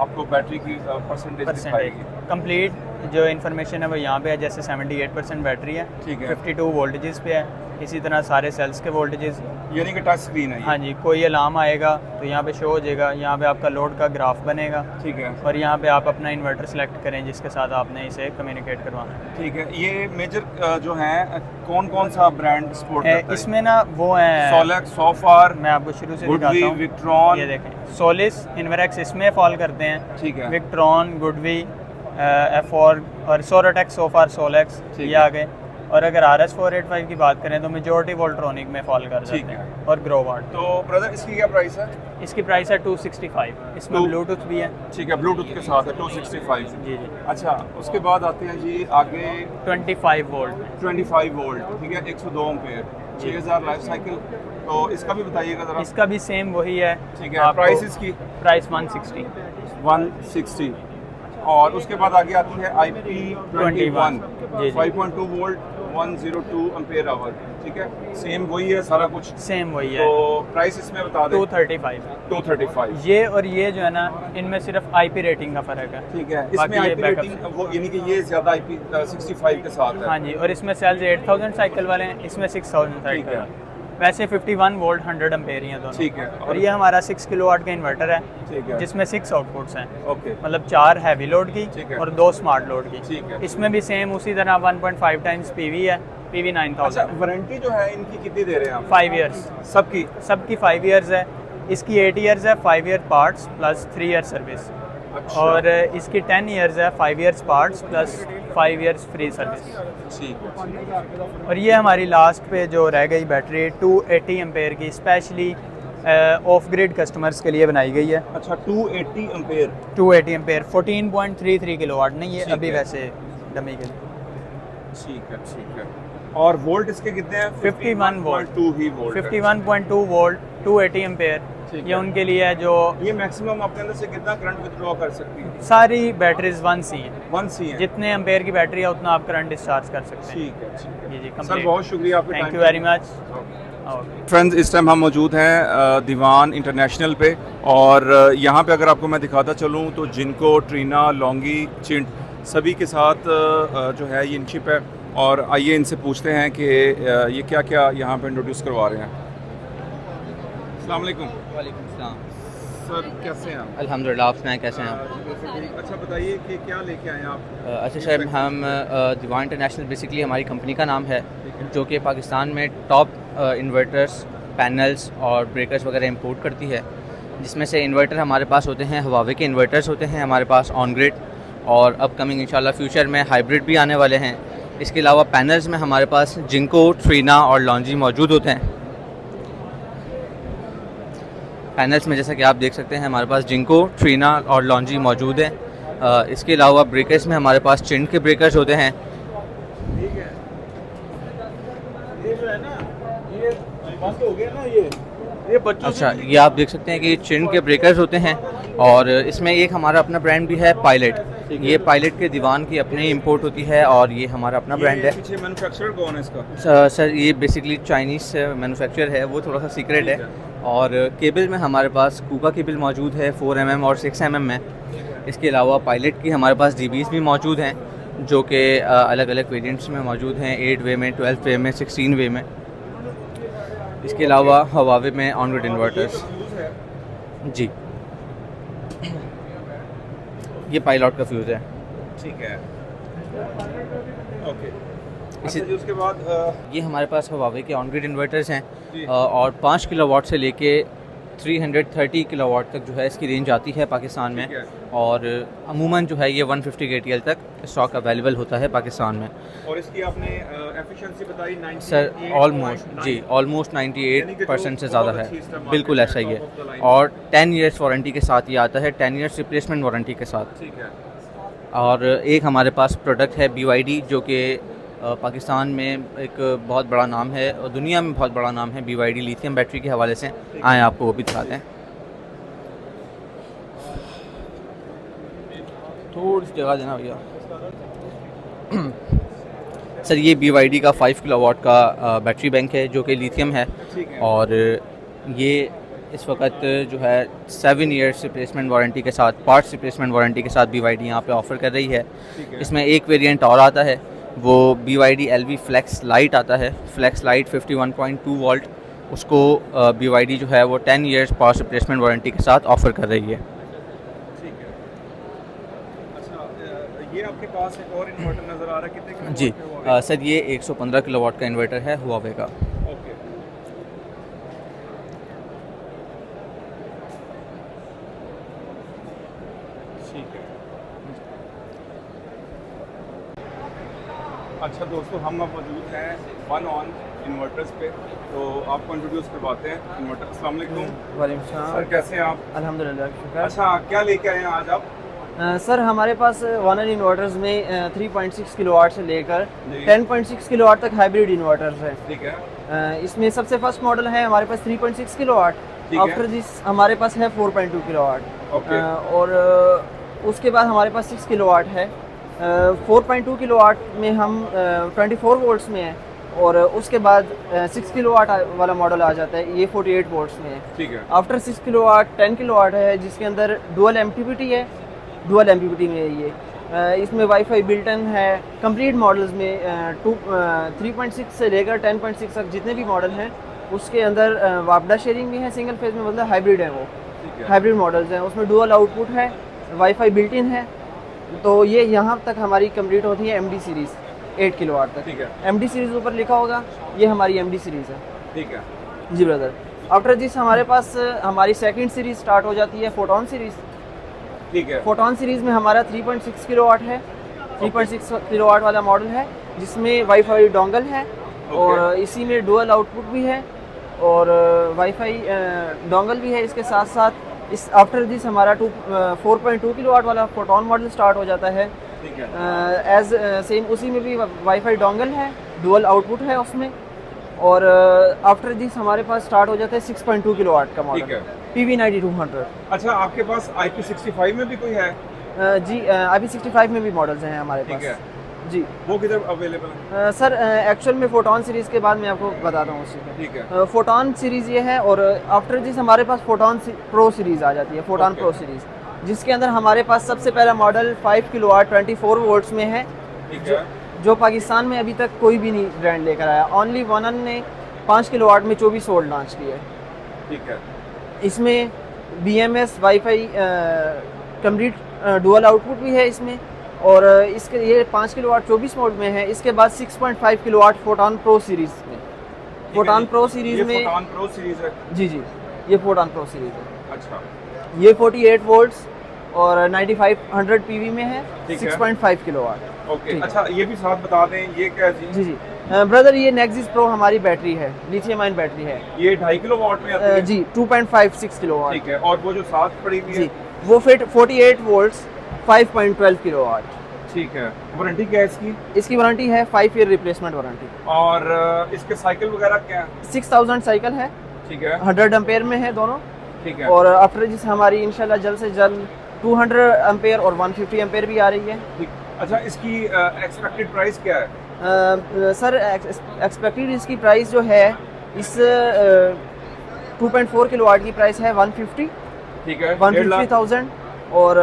आपको बैटरी की परसेंटेज दिखाएगी। कंप्लीट जो इन्फॉर्मेशन है वो यहाँ पे है, जैसे 78% बैटरी है, ठीक है। 52 वोल्टेजेस पे है, इसी तरह सारे सेल्स के वोल्टेजेस। यानी कि टच स्क्रीन है ये? हाँ जी, कोई अलार्म आएगा तो यहाँ पे शो हो जाएगा, यहाँ पे आपका लोड का ग्राफ बनेगा, ठीक है। और यहाँ पे आप अपना इन्वर्टर सेलेक्ट करें जिसके साथ आपने इसे कम्युनिकेट करवाना है। ठीक है। ये मेजर जो हैं, कौन कौन सा ब्रांड सपोर्ट करता है? इसमें ना वो है सोलेक्स, सोफार, मैं आपको शुरू से गुडवी, दिखाता हूँ। विक्ट्रॉन। ये देखें, सोलिस, इन्वरेक्स इसमें फॉल करते हैं, ठीक है। विक्ट्रॉन, गुडवी, F4 और सोराटेक, सोफार, सोलेक्स, ठीक ये है। आ गए। और अगर RS485 की बात करें तो मेजॉरिटी वोल्ट्रॉनिक में फॉल कर ठीक जाते है। हैं, और ग्रोवाट। तो ब्रदर, इसकी क्या प्राइस है? इसकी प्राइस है 265, इसमें तो- ब्लूटूथ भी है। ठीक है, ब्लूटूथ के साथ है 265। जी जी। अच्छा, उसके बाद आते हैं जी आगे 25 वोल्ट। 25 वोल्ट, ठीक है, 102 एम्पेयर, 6000 लाइफ साइकिल। तो इसका भी बताइएगा ज़रा। इसका भी सेम वही है। ठीक है। प्राइस इसकी? प्राइस 160। 160। और उसके बाद आगे आती है IP21, जी, जी। 5.2 वोल्ट, 102 एम्पेयर आवर, ठीक है। सेम वही है सारा कुछ? सेम वही है। तो प्राइस इसमें बता दें। 235। 235। ये और ये जो है ना, इनमें सिर्फ IP रेटिंग का फ़र्क है। ठीक है। बाकी इसमें ये IP backup- रेटिंग वो, यानी कि ये ज़्यादा IP65 के साथ है। हाँ जी, और इसमें सेल्स 8000 साइकिल वाले हैं, इसमें 6000 ठीक साइकिल है। है। वैसे 51 वोल्ट 100 एम्पेयर ही हैं दोनों। ठीक है। और ये हमारा 6 किलोवाट का इन्वर्टर है, ठीक है। जिसमें 6 आउटपुट्स हैं, ओके। मतलब 4 हैवी लोड की ठीक है। और 2 स्मार्ट लोड की। ठीक है। इसमें भी सेम उसी तरह 1.5 टाइम्स PV है, PV अच्छा, 9000। वारंटी जो है इनकी कितनी दे रहे हैं आप? 5 ईयर्स सबकी? सबकी 5 ईयर्स है। इसकी 8 ईयर्स है, 5 year parts plus 3 year service. अच्छा। और इसकी 10 ईयर्स है, 5 years parts plus 5 years free service. ठीक है। और ये हमारी लास्ट पे जो रह गई बैटरी 280 एम्पेयर की, स्पेशली ऑफ ग्रिड कस्टमर्स के लिए बनाई गई है। अच्छा, 280 एम्पेयर। 280 एम्पेयर 14.33 किलोवाट नहीं, ये ठीक अभी है। वैसे डमी के लिए। ठीक है, ठीक है। और वोल्ट इसके कितने हैं? 51 वोल्ट। 2 ही वोल्ट है। 51.2 वोल्ट, 280 एम्पेयर। ठीक ये है। उनके लिए है जो ये मैक्सिमम आपके अंदर से कितना करंट विथड्रॉ कर सकती है? सारी बैटरीज 1C हैं। 1C है। जितने एम्पेयर की बैटरी है उतना आप करंट डिस्चार्ज कर सकते हैं। ठीक है, ठीक है। जी जी, सर, कंप्लीट। बहुत शुक्रिया आपके थैंक टाइम यू के वेरी लिए। मच। फ्रेंड्स, इस टाइम हम मौजूद हैं दीवान इंटरनेशनल पे, और यहाँ पे अगर आपको मैं दिखाता चलूँ तो जिनको, ट्रीना, लॉन्गी, चिंट सभी के साथ जो है ये इनशिप है। और आइए इनसे पूछते हैं कि ये क्या क्या यहाँ पे इंट्रोड्यूस करवा रहे हैं। अस्सलाम वालेकुम। वालेकुम सलाम। सर, कैसे हैं आप? अल्हम्दुलिल्लाह, आप सुनाएं कैसे हैं आप? अच्छा, बताइए कि क्या लेके आए हैं आप? अच्छा सर, हम दीवान इंटरनेशनल बेसिकली हमारी कंपनी का नाम है, जो कि पाकिस्तान में टॉप इन्वर्टर्स, पैनल्स और ब्रेकर्स वगैरह इंपोर्ट करती है। जिसमें से इन्वर्टर हमारे पास होते हैं, हवावे के इन्वर्टर्स होते हैं हमारे पास ऑन ग्रिड, और अपकमिंग इंशाल्लाह फ्यूचर में हाइब्रिड भी आने वाले हैं। इसके अलावा पैनल्स में हमारे पास जिंको, ट्रीना और लॉन्जी मौजूद होते हैं। पैनल्स में जैसा कि आप देख सकते हैं हमारे पास जिंको, ट्रीना और लॉन्जी मौजूद हैं। इसके अलावा ब्रेकर्स में हमारे पास चिंट के ब्रेकर्स होते हैं। ठीक है, ये जो है ना, ये बंद हो गया ना, ये ये बच्चों अच्छा, ये आप देख सकते हैं कि चिन के ब्रेकर्स होते हैं और इसमें एक हमारा अपना ब्रांड भी है पायलट। ये पायलट के दीवान की अपनी इंपोर्ट होती है और ये हमारा अपना ब्रांड है। पीछे मैन्युफैक्चरर कौन है इसका? सर ये बेसिकली चाइनीज़ मैन्युफैक्चर है, वो थोड़ा सा सीक्रेट है। और केबल में हमारे पास कूका केबल मौजूद है 4 mm और 6 mm में। इसके अलावा पायलट की हमारे पास DBs भी मौजूद हैं जो कि अलग अलग वेरिएंट्स में मौजूद हैं, 8 वे में, 12 वे में, 16 वे में। इसके अलावा हवावे में ऑन ग्रिड इन्वर्टर्स जी, ये पायलट का फ्यूज़ है। ठीक है, ओके। इसी अच्छा जी, उसके बाद ये हमारे पास हवावे के ऑन ग्रिड इन्वर्टर्स हैं और 5 किलोवाट से लेके 330 किलोवाट तक जो है इसकी रेंज आती है पाकिस्तान में। और अमूमन जो है ये 150 KTL तक स्टॉक अवेलेबल होता है पाकिस्तान में। और इसकी आपने एफिशिएंसी बताई 98 सर ऑलमोस्ट जी, ऑलमोस्ट 98% से ज़्यादा है, बिल्कुल ऐसा ही है। और 10 इयर्स वारंटी के साथ ये आता है, 10 इयर्स रिप्लेसमेंट वारंटी के साथ। ठीक है। और एक हमारे पास प्रोडक्ट है BYD जो कि पाकिस्तान में एक बहुत बड़ा नाम है और दुनिया में बहुत बड़ा नाम है BYD लिथियम बैटरी के हवाले से। आए आपको वो भी दिखाते हैं, थोड़ी सी जगह देना भैया। सर ये BYD का 5 किलोवाट का बैटरी बैंक है जो कि लिथियम है और ये इस वक्त जो है 7 इयर्स रिप्लेसमेंट वारंटी के साथ, पार्ट्स रिप्लेसमेंट वारंटी के साथ BYD यहाँ पे ऑफ़र कर रही है। इसमें एक वेरिएंट और आता है, वो BYD LV फ्लेक्स लाइट आता है। फ्लेक्स लाइट 51.2 वोल्ट, उसको BYD जो है वो 10 इयर्स पार्ट्स रिप्लेसमेंट वारंटी के साथ ऑफ़र कर रही है। ठीक है। अच्छा, ये आपके पास एक और इन्वर्टर नज़र आ रहा है, कितने किलोवाट जी का हुआ है? सर ये 115 किलोवाट का इन्वर्टर है हुआवे का। ओके। ठीक है। अच्छा दोस्तों, हम अब मौजूद हैं वन ऑन इन्वर्टर्स पे, तो आपको इंट्रोड्यूस करवाते हैं इन्वर्टर। अस्सलाम वालेकुम। वालेकुम सलाम। सर कैसे हैं आप? अल्हम्दुलिल्लाह शुक्र। अच्छा, क्या लेके आए हैं आज आप? सर हमारे पास वन ऑन इन्वर्टर्स में 3.6 किलोवाट से लेकर 10.6 किलोवाट तक हाइब्रिड इन्वर्टर्स हैं। ठीक है। इसमें सबसे फर्स्ट मॉडल है हमारे पास 3.6 किलोवाट। आफ्टर दिस हमारे पास है 4.2 किलोवाट। और उसके बाद हमारे पास 6 किलोवाट है। 4.2 किलोवाट में हम 24 वोल्ट्स में है और उसके बाद 6 किलोवाट वाला मॉडल आ जाता है, ये 48 वोल्ट्स में है। ठीक है। आफ्टर 6 किलोवाट 10 किलोवाट है जिसके अंदर डुअल MPPT है, डुअल MPPT में ये इसमें वाईफाई बिल्टन है। कंप्लीट मॉडल्स में 3.6 से लेकर 10.6 तक जितने भी मॉडल हैं उसके अंदर वापडा शेयरिंग भी है, सिंगल फेज में, मतलब हाइब्रिड है, वो हाइब्रिड मॉडल्स हैं। उसमें डुअल आउटपुट है, वाईफाई बिल्ट इन है। तो ये यहाँ तक हमारी कंप्लीट होती है MD सीरीज़ 8 किलोवाट तक। ठीक है। MD सीरीज़ ऊपर लिखा होगा, ये हमारी MD सीरीज़ है। ठीक है जी ब्रदर। आफ्टर दिस हमारे पास हमारी सेकंड सीरीज़ स्टार्ट हो जाती है फोटोन सीरीज़। ठीक है। फोटोन सीरीज़ में हमारा 3.6 किलोवाट है, 3.6 किलोवाट वाला मॉडल है जिसमें वाईफाई डोंगल है और इसी में डुअल आउटपुट भी है और वाईफाई डोंगल भी है। इसके साथ साथ इस आफ्टर दिस हमारा 4.2 किलोवाट वाला फोटोन मॉडल स्टार्ट हो जाता है। ठीक है। एज सेम उसी में भी वाईफाई डोंगल है, डुअल आउटपुट है उसमें। और आफ्टर दिस हमारे पास स्टार्ट हो जाता है 6.2 किलोवाट का मॉडल, PV9200। अच्छा, आपके पास IP65 में भी कोई है? जी IP65 में भी मॉडल्स हैं हमारे पास। ठीक है जी। वो किधर अवेलेबल है? सर एक्चुअल में फोटोन सीरीज़ के बाद मैं आपको बताता हूँ उसी में। ठीक है। फोटोन सीरीज़ ये है और आफ्टर दिस हमारे पास फोटोन प्रो सीरीज़ आ जाती है, फोटोन प्रो सीरीज़, जिसके अंदर हमारे पास सबसे पहला मॉडल 5 किलोवाट 24 वोल्ट्स में है। ठीक है। जो पाकिस्तान में अभी तक कोई भी नहीं ब्रांड लेकर आया। ओनली वन ने 5 किलोवाट में 24 वोल्ट लॉन्च किया है। ठीक है। इसमें BMS wifi complete dual output भी है इसमें। और इसके ये 5 किलोवाट 24 मोड में है। इसके बाद 6.5 किलोवाट फोटोन प्रो सीरीज़ में, फोटोन प्रो सीरीज़ में, फोटोन प्रो सीरीज़ है। जी जी, ये फोटोन प्रो सीरीज़ है। अच्छा। ये 48 वोल्ट्स और 9500 PV में है, 6.5 किलोवाट। ओके। अच्छा, ये भी साथ बता दें, ये क्या है? जी जी ब्रदर, ये नेक्सिस प्रो हमारी बैटरी है, लिथियम आयन बैटरी है। ये 2.5 किलोवाट में आती है? जी, 2.56 किलोवाट। ठीक है। और वो जो साथ पड़ी हुई है? जी, वो फिट 48 वोल्ट्स 5.12 किलोवाट। ठीक है। वारंटी क्या है इसकी? इसकी वारंटी है 5 ईयर रिप्लेसमेंट वारंटी। और इसके साइकिल वगैरह क्या है? 6000 साइकिल है ठीक है। 100 एम्पेयर में है दोनों। ठीक है। और आफ्टर जिस हमारी इंशाल्लाह जल्द से जल्द 200 एम्पेयर और 150 एम्पेयर भी आ रही है। ठीक। अच्छा, इसकी एक्सपेक्टेड प्राइस क्या है? सर एक्सपेक्टेड इसकी प्राइस जो है इस 2.4 किलोवाट की प्राइस है 150। ठीक है। 150,000 और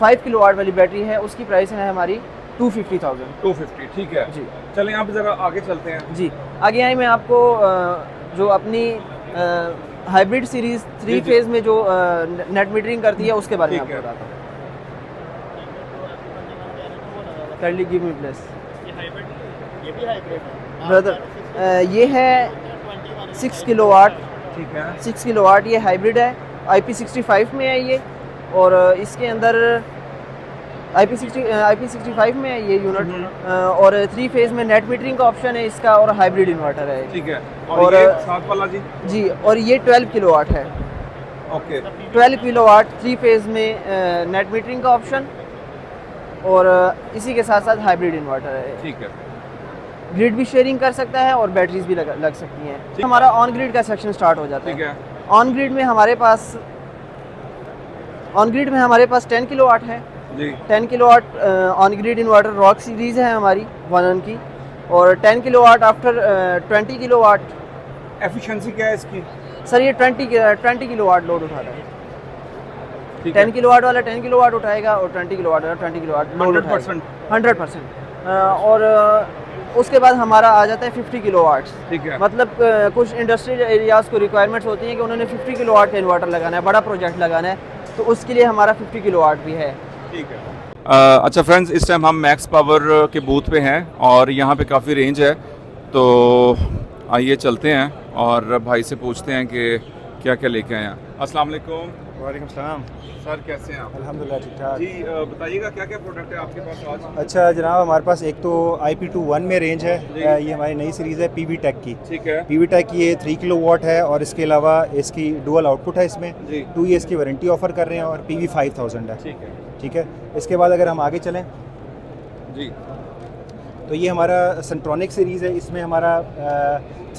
5 किलोवाट वाली बैटरी है उसकी प्राइस है हमारी 250,000। 250। ठीक है जी। चलें यहाँ पे ज़रा आगे चलते हैं। जी आगे आए, मैं आपको जो अपनी हाइब्रिड सीरीज 3 फेज में जो नेट मीटरिंग करती है उसके बारे में आपको बताता हूँ। Kindly give me please. ये भी हाइब्रिड है ब्रदर, ये है 6 किलोवाट। ठीक है। 6 किलोवाट ये हाइब्रिड है, IP65 में है ये। और इसके अंदर IP65 में है ये यूनिट। और 3 फेज में नेट मीटरिंग का ऑप्शन है इसका और हाइब्रिड इन्वर्टर है। ठीक है। और ये साथ वाला जी और ये 12 किलोवाट है। ओके। 12 किलोवाट 3 फेज में नेट मीटरिंग का ऑप्शन और इसी के साथ साथ हाइब्रिड इन्वर्टर है। ठीक है। ग्रिड भी शेयरिंग कर सकता है और बैटरीज भी लग सकती हैं। हमारा ऑन ग्रिड का सेक्शन स्टार्ट हो जाता है। ठीक है। ऑन ग्रिड में हमारे पास 10 किलोवाट है जी। 10 kilowatt on grid inverter rock series है हमारी 1 की। और 10 किलोवाट आफ्टर 20 किलोवाट। एफिशिएंसी क्या है इसकी? सर ये 20 किलोवाट लोड उठाता है। 10 किलोवाट वाला 10 किलोवाट उठाएगा और 20 किलोवाट वाला 20 किलोवाट लोड उठाएगा 100%। और उसके बाद हमारा आ जाता है 50 किलोवाट। ठीक है। मतलब कुछ इंडस्ट्रियल एरियाज़ को रिक्वायरमेंट्स होती हैं कि उन्होंने 50 किलोवाट का इन्वर्टर लगाना है, बड़ा प्रोजेक्ट लगाना है, तो उसके लिए हमारा 50 किलोवाट भी है। ठीक है। अच्छा फ्रेंड्स, इस टाइम हम मैक्स पावर के बूथ पे हैं और यहाँ पे काफ़ी रेंज है, तो आइए चलते हैं और भाई से पूछते हैं कि क्या क्या लेके आए हैं। अस्सलाम वालेकुम। वालेकुम सलाम। सर कैसे हैं आप? अल्हम्दुलिल्लाह ठीक ठाक। जी बताइएगा क्या क्या प्रोडक्ट है आपके पास आज? अच्छा जनाब, हमारे पास एक तो IP21 में रेंज है। ये हमारी नई सीरीज़ है PV टेक की। ठीक है। PV टेक की ये 3 किलोवाट है और इसके अलावा इसकी डुअल आउटपुट है इसमें। 2 ईयर्स की वारंटी ऑफर कर रहे हैं और PV 5000 है। ठीक है। ठीक है। इसके बाद अगर हम आगे चलें जी, तो ये हमारा सेंट्रॉनिक सीरीज़ है। इसमें हमारा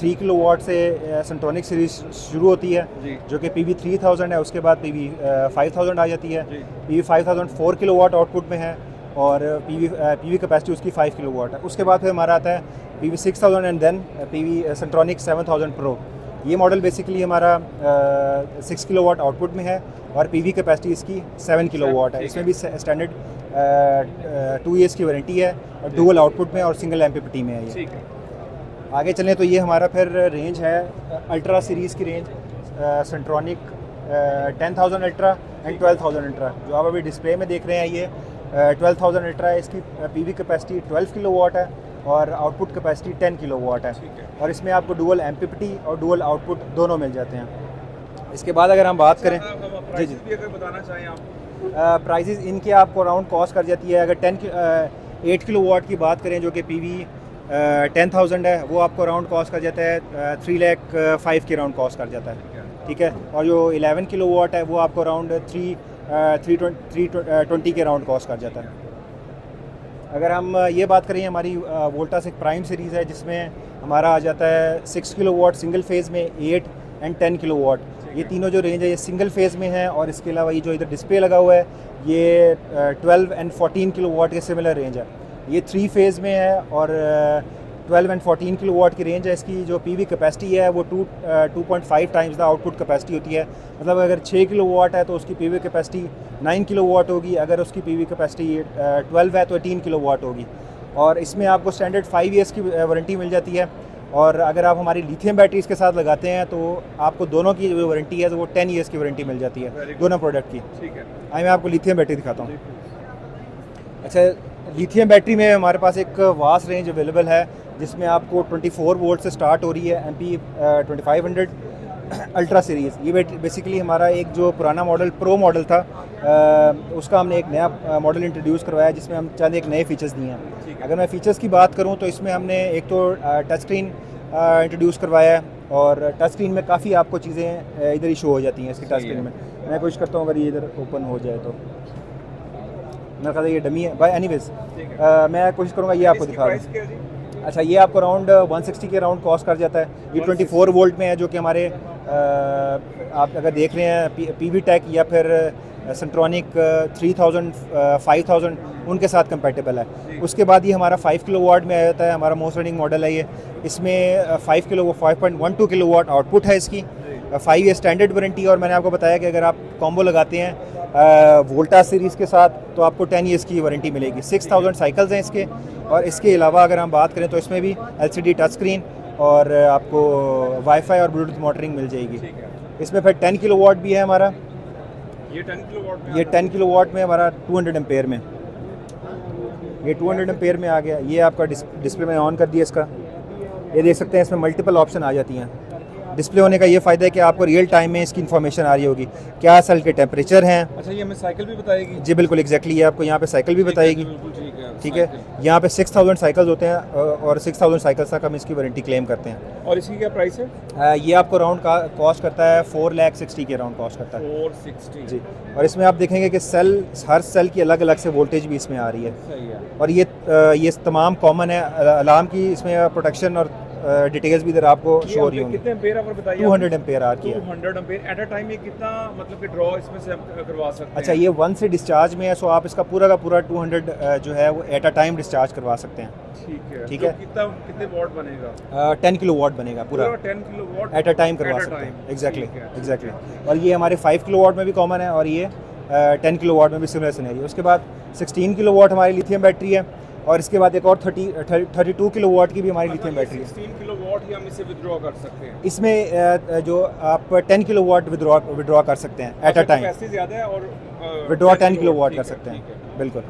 3 किलोवाट से सेंट्रॉनिक सीरीज़ शुरू होती है जो कि PV 3000 है। उसके बाद PV 5000 आ जाती है। PV 5000 4 किलोवाट आउटपुट में है और PV कैपेसिटी उसकी 5 किलोवाट है। उसके बाद फिर हमारा आता है PV 6000 and then PV Centronic 7000 pro. ये मॉडल बेसिकली हमारा 6 किलोवाट आउटपुट में है और PV कैपेसिटी इसकी 7 किलोवाट है। इसमें भी स्टैंडर्ड 2 ईयर्स की वारंटी है और डुअल आउटपुट में और सिंगल MPPT में है ये। ठीक है। आगे चलें तो ये हमारा फिर रेंज है अल्ट्रा सीरीज़ की रेंज, सेंट्रॉनिक 10,000 अल्ट्रा एंड 12,000 अल्ट्रा। जो आप अभी डिस्प्ले में देख रहे हैं ये 12,000 अल्ट्रा है। इसकी PV कैपेसिटी 12 किलोवाट है और आउटपुट कैपेसिटी 10 किलोवाट है। और इसमें आपको डुअल MPPT और डुअल आउटपुट दोनों मिल जाते हैं। इसके बाद अगर हम बात करें जी जी भी अगर बताना चाहें आप, प्राइजेज़ इनके आपको अराउंड कॉस्ट कर जाती है। अगर 8 किलोवाट की बात करें जो कि PV 10,000 है, वो आपको अराउंड कॉस्ट कर जाता है 3,05,000 के अराउंड कॉस्ट कर जाता है। ठीक है। और जो 11 किलोवाट है वो आपको अराउंड 320 के अराउंड कॉस्ट कर जाता है। अगर हम ये बात करें, हमारी वोल्टास एक प्राइम सीरीज़ है जिसमें हमारा आ जाता है 6 किलोवाट सिंगल फेज़ में, 8 एंड 10 किलोवाट। ये तीनों जो रेंज है ये सिंगल फेज़ में है। और इसके अलावा ये जो इधर डिस्प्ले लगा हुआ है ये 12 एंड 14 किलोवाट के सिमिलर रेंज है। ये 3 फेज़ में है और 12 एंड 14 किलोवाट की रेंज है। इसकी जो PV कैपेसिटी है वो 2.5 टाइम्स द आउटपुट कैपेसिटी होती है। मतलब अगर 6 किलोवाट है तो उसकी PV कैपेसिटी 9 किलोवाट होगी। अगर उसकी PV कैपेसिटी 12 है तो 18 किलोवाट होगी। और इसमें आपको स्टैंडर्ड 5 ईयर्स की वारंटी मिल जाती है। और अगर आप हमारी लिथियम बैटरीज के साथ लगाते हैं तो आपको दोनों की जो वारंटी है तो वो 10 ईयर्स की वारंटी मिल जाती है दोनों प्रोडक्ट की। ठीक है। मैं आपको लिथियम बैटरी दिखाता हूँ। अच्छा, लिथियम बैटरी में हमारे पास एक वास्ट रेंज अवेलेबल है जिसमें आपको 24 वोल्ट से स्टार्ट हो रही है MP 2500 अल्ट्रा सीरीज़। ये बेसिकली हमारा एक जो पुराना मॉडल प्रो मॉडल था उसका हमने एक नया मॉडल इंट्रोड्यूस करवाया जिसमें हम चंद एक नए फीचर्स दिए हैं। अगर मैं फ़ीचर्स की बात करूं तो इसमें हमने एक तो टच स्क्रीन इंट्रोड्यूस करवाया है और टच स्क्रीन में काफ़ी आपको चीज़ें इधर ही शो हो जाती हैं इसकी टच स्क्रीन में। मैं कोशिश करता हूँ अगर ये इधर ओपन हो जाए तो। मेरा ख्याल है ये डमी है बाय एनीवेज। मैं कोशिश करूँगा ये आपको दिखा दूँ। अच्छा, ये आपको अराउंड 160 के अराउंड कॉस्ट कर जाता है। ये 24 वोल्ट में है जो कि हमारे आप अगर देख रहे हैं पीवी टेक या फिर सेंट्रॉनिक 3000 5000 उनके साथ कंपेटेबल है। उसके बाद ये हमारा 5 किलोवाट में आ जाता है, हमारा मोस्ट रनिंग मॉडल है ये। इसमें 5.12 किलोवाट आउटपुट है इसकी, 5 ईयर स्टैंडर्ड वारंटी। और मैंने आपको बताया कि अगर आप कॉम्बो लगाते हैं वोल्टा सीरीज़ के साथ तो आपको 10 ईयर्स की वारंटी मिलेगी। 6000 साइकिल्स हैं इसके। और इसके अलावा अगर हम बात करें तो इसमें भी LCD टच स्क्रीन और आपको वाईफाई और ब्लूटूथ मोटरिंग मिल जाएगी। इसमें फिर 10 किलोवाट भी है हमारा। ये 10 किलोवाट में, ये 10 किलोवाट में हमारा 200 एम्पेयर में, ये 200 एम्पेयर में आ गया। ये आपका डिस्प्ले में ऑन कर दिया इसका, ये देख सकते हैं इसमें मल्टीपल ऑप्शन आ जाती हैं। डिस्प्ले होने का ये फ़ायदा है कि आपको रियल टाइम में इसकी इन्फॉर्मेशन आ रही होगी, क्या सेल के टेम्परेचर हैं। अच्छा, ये हमें साइकिल भी बताएगी? जी बिल्कुल एग्जैक्टली, ये आपको यहाँ पे साइकिल भी बताएगी। ठीक है, यहाँ पे 6000 साइकिल्स होते हैं और 6000 साइकिल्स तक हम इसकी वारंटी क्लेम करते हैं। और इसकी क्या प्राइस है? ये आपको राउंड का कॉस्ट करता है 4,60,000 के राउंड कॉस्ट करता है। 460 जी। और इसमें आप देखेंगे कि सेल, हर सेल की अलग अलग से वोल्टेज भी इसमें आ रही है। सही है। और ये तमाम कॉमन है। अलार्म की इसमें प्रोटेक्शन और डिटेल्स भी इधर आपको शो हो रही होंगी। कितने एम्पेयर आप बताइए? 200 एम्पेयर आर की है। 200 एम्पेयर एट अ टाइम। ये कितना मतलब कि ड्रॉ इसमें से हम करवा सकते हैं? अच्छा, ये 1 से डिस्चार्ज में है, सो आप इसका पूरा का पूरा 200 जो है वो एट अ टाइम डिस्चार्ज करवा सकते हैं। ठीक है। कितने वॉट बनेगा? 10 किलोवाट बनेगा पूरा 10 किलोवाट एट अ टाइम करवा सकते हैं। एग्जैक्टली। और ये हमारे 5 किलोवाट में भी कॉमन है और ये 10 किलोवाट में भी सिमिलर सिनेरियो। उसके बाद 16 किलोवाट हमारी लिथियम बैटरी है और इसके बाद एक और 32 किलोवाट की भी हमारी लिथियम बैटरी है। 16 किलोवाट ही हम इसे विड्रॉ कर सकते हैं। इसमें जो आप 10 किलोवाट विड्रॉ कर सकते हैं एट अ टाइम। पैसे ज़्यादा है और विड्रॉ 10 किलोवाट कर सकते हैं। बिल्कुल।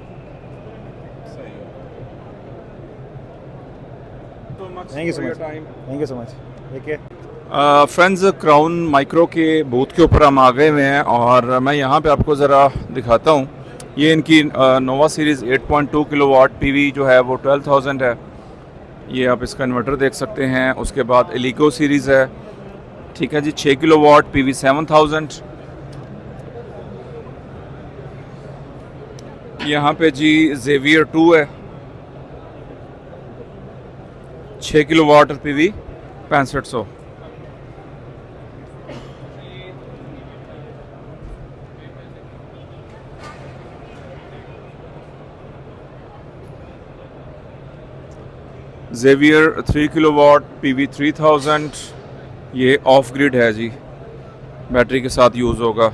Thank you so much. ठीक है फ्रेंड्स, क्राउन माइक्रो के बूथ के ऊपर हम आ गए हुए हैं और मैं यहाँ पे आपको ज़रा दिखाता हूँ। ये इनकी नोवा सीरीज़ 8.2 किलोवाट पीवी जो है वो 12,000 है। ये आप इसका इन्वर्टर देख सकते हैं। उसके बाद एलिगो सीरीज़ है, ठीक है जी, 6 किलोवाट पीवी 7,000। यहाँ पे जी जेवियर 2 है, 6 किलोवाट और पीवी 6500। Xavier 3 kilowatt PV 3000। ये ऑफ ग्रिड है जी, बैटरी के साथ यूज़ होगा।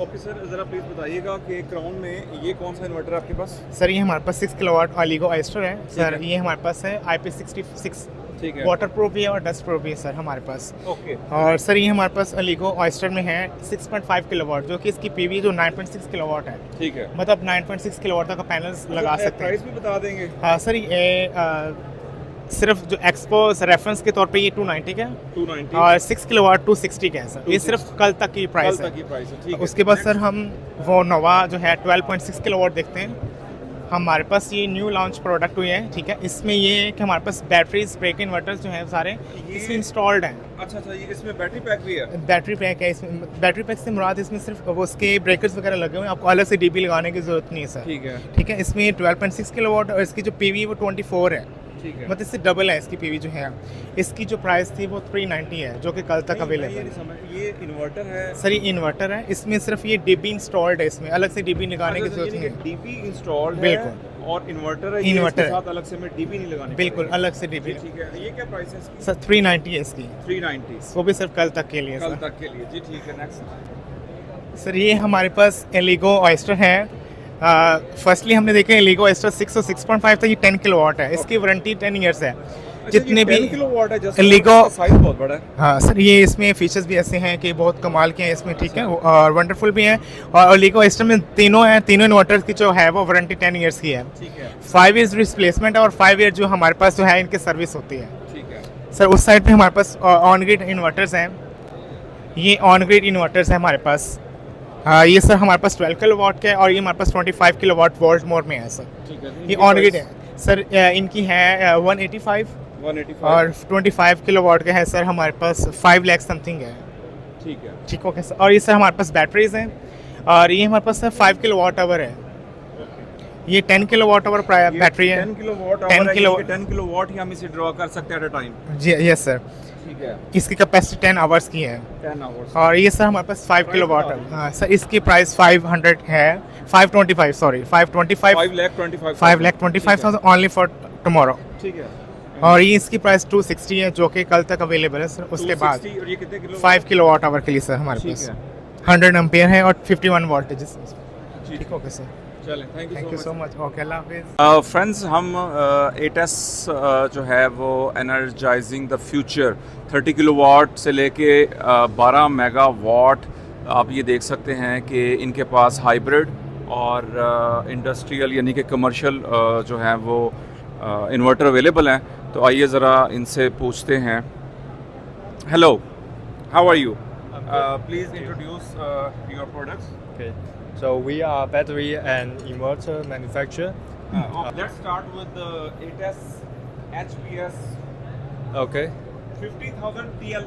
ओके सर, ज़रा प्लीज़ बताइएगा कि क्राउन में ये कौन सा इन्वर्टर है आपके पास? सर ये हमारे पास 6 किलोवाट ओलिगो ऑयस्टर है सर। ये हमारे पास है IP66, ठीक है। वाटर प्रूफ भी है और डस्ट प्रूफ भी है सर हमारे पास। ओके। और सर ये हमारे पास ओलिगो ऑयस्टर में है 6.5 किलोवाट, जो कि इसकी पीवी जो 9.6 किलोवाट है। ठीक है। मतलब 9.6 किलोवाट तक का पैनल्स लगा सकते हैं। प्राइस भी बता देंगे? हाँ सर, ये सिर्फ जो एक्सपो रेफरेंस के तौर पे ये 290 का है 290 और 6 किलोवाट 260 का है सर। ये सिर्फ कल तक की प्राइस है। ठीक है। उसके बाद सर हम वो नोवा जो है 12.6 किलोवाट देखते हैं। हमारे पास ये न्यू लॉन्च प्रोडक्ट हुए हैं, ठीक है। इसमें ये है कि हमारे पास बैटरीज ब्रेक इन्वर्टर्स जो हैं सारे इसमें इंस्टॉल्ड हैं। अच्छा, ये इसमें बैटरी पैक भी है? बैटरी पैक है इसमें। बैटरी पैक से मुराद इसमें सिर्फ वो उसके ब्रेकर्स वगैरह लगे हुए हैं, आपको अलग से डीपी लगाने की ज़रूरत नहीं है सर। ठीक है। इसमें 12.6 किलोवाट और इसकी जो पीवी वो 24 है। ठीक है। मतलब इससे डबल है इसकी पीवी जो है। इसकी जो प्राइस थी वो 390 है, जो कि कल तक अवेलेबल है। ये इन्वर्टर है सर, ये इन्वर्टर है। इसमें सिर्फ ये डीबी इंस्टॉल्ड है, इसमें अलग से डीबी लगाने की जरूरत नहीं है। डीबी इंस्टॉल्ड है बिल्कुल। और इन्वर्टर है, इन्वर्टर साथ अलग से मैं डीबी नहीं लगानी बिल्कुल अलग से डीबी। ठीक है। ये क्या प्राइस है इसकी? सर 390 है इसकी। 390 वो भी सिर्फ कल तक के लिए। कल तक के लिए जी, ठीक है। नेक्स्ट सर, ये हमारे पास एलिगो ऑयस्टर है। फर्स्टली हमने देखा एलिगो ऑयस्टर 6 और 6.5 था। ये 10 किलोवाट है। इसकी वारंटी 10 ईयर्स है। जितने भी एलिगो साइज बहुत बड़ा है। हाँ सर, ये इसमें फीचर्स भी ऐसे हैं कि बहुत कमाल के हैं इसमें, ठीक है, और वंडरफुल भी हैं। और एलिगो ऑयस्टर में तीनों हैं, तीनों इन्वर्टर्स की जो है वो वारंटी 10 ईयर्स की है। 5 ईयर्स रिप्लेसमेंट है और 5 ईयर जो हमारे पास जो है इनकी सर्विस होती है। ठीक है सर। उस साइड पे हमारे पास ऑन ग्रिड इन्वर्टर्स हैं। ये ऑन ग्रिड इन्वर्टर्स हैं हमारे पास। ये सर हमारे पास 12 किलोवाट का है और ये हमारे पास 25 किलोवाट वोल्ट मोर में है सर। ठीक है। ये ऑन ग्रिड है सर। इनकी है 185 और 25 किलोवाट का है सर हमारे पास 5 लाख समथिंग है। ठीक है। ठीक ओके सर। और ये सर हमारे पास बैटरीज हैं और ये हमारे पास 5 किलो वाट आवर है। ये 10 किलो वाट आवर बैटरी है। 10 किलो वाट 10 किलो वाट ही हम इसे ड्रॉ कर सकते हैं एट अ टाइम। जी यस सर। ठीक है। इसकी कैपेसिटी 10 आवर्स की है। 10 आवर्स। और ये सर हमारे पास 5 किलो वाट है। हाँ सर, इसकी प्राइस 500 है, 525 सॉरी 525 5,25,000 ओनली फॉर टुमारो। ठीक है। और ये इसकी प्राइस 260 है जो कि कल तक अवेलेबल है सर। उसके बाद 260 और ये कितने किलो 5 किलो वाट आवर के लिए सर हमारे पास 100 एम्पियर है और 51 वोल्टेज। ठीक ओके सर। चलें, thank you so much. Okay, अल्लाह हाफिज़। फ्रेंड्स, हम ATES जो है वो एनर्जाइजिंग द फ्यूचर 30 किलोवाट से लेके 12 मेगावाट आप ये देख सकते हैं कि इनके पास हाइब्रिड और इंडस्ट्रियल यानी कि कमर्शियल जो है वो इन्वर्टर अवेलेबल हैं। तो आइए ज़रा इनसे पूछते हैं। Hello, how are you? Please introduce your products. Okay, so we are battery and inverter manufacturer. Let's start with the ATES HPS. Okay. 50,000 TL.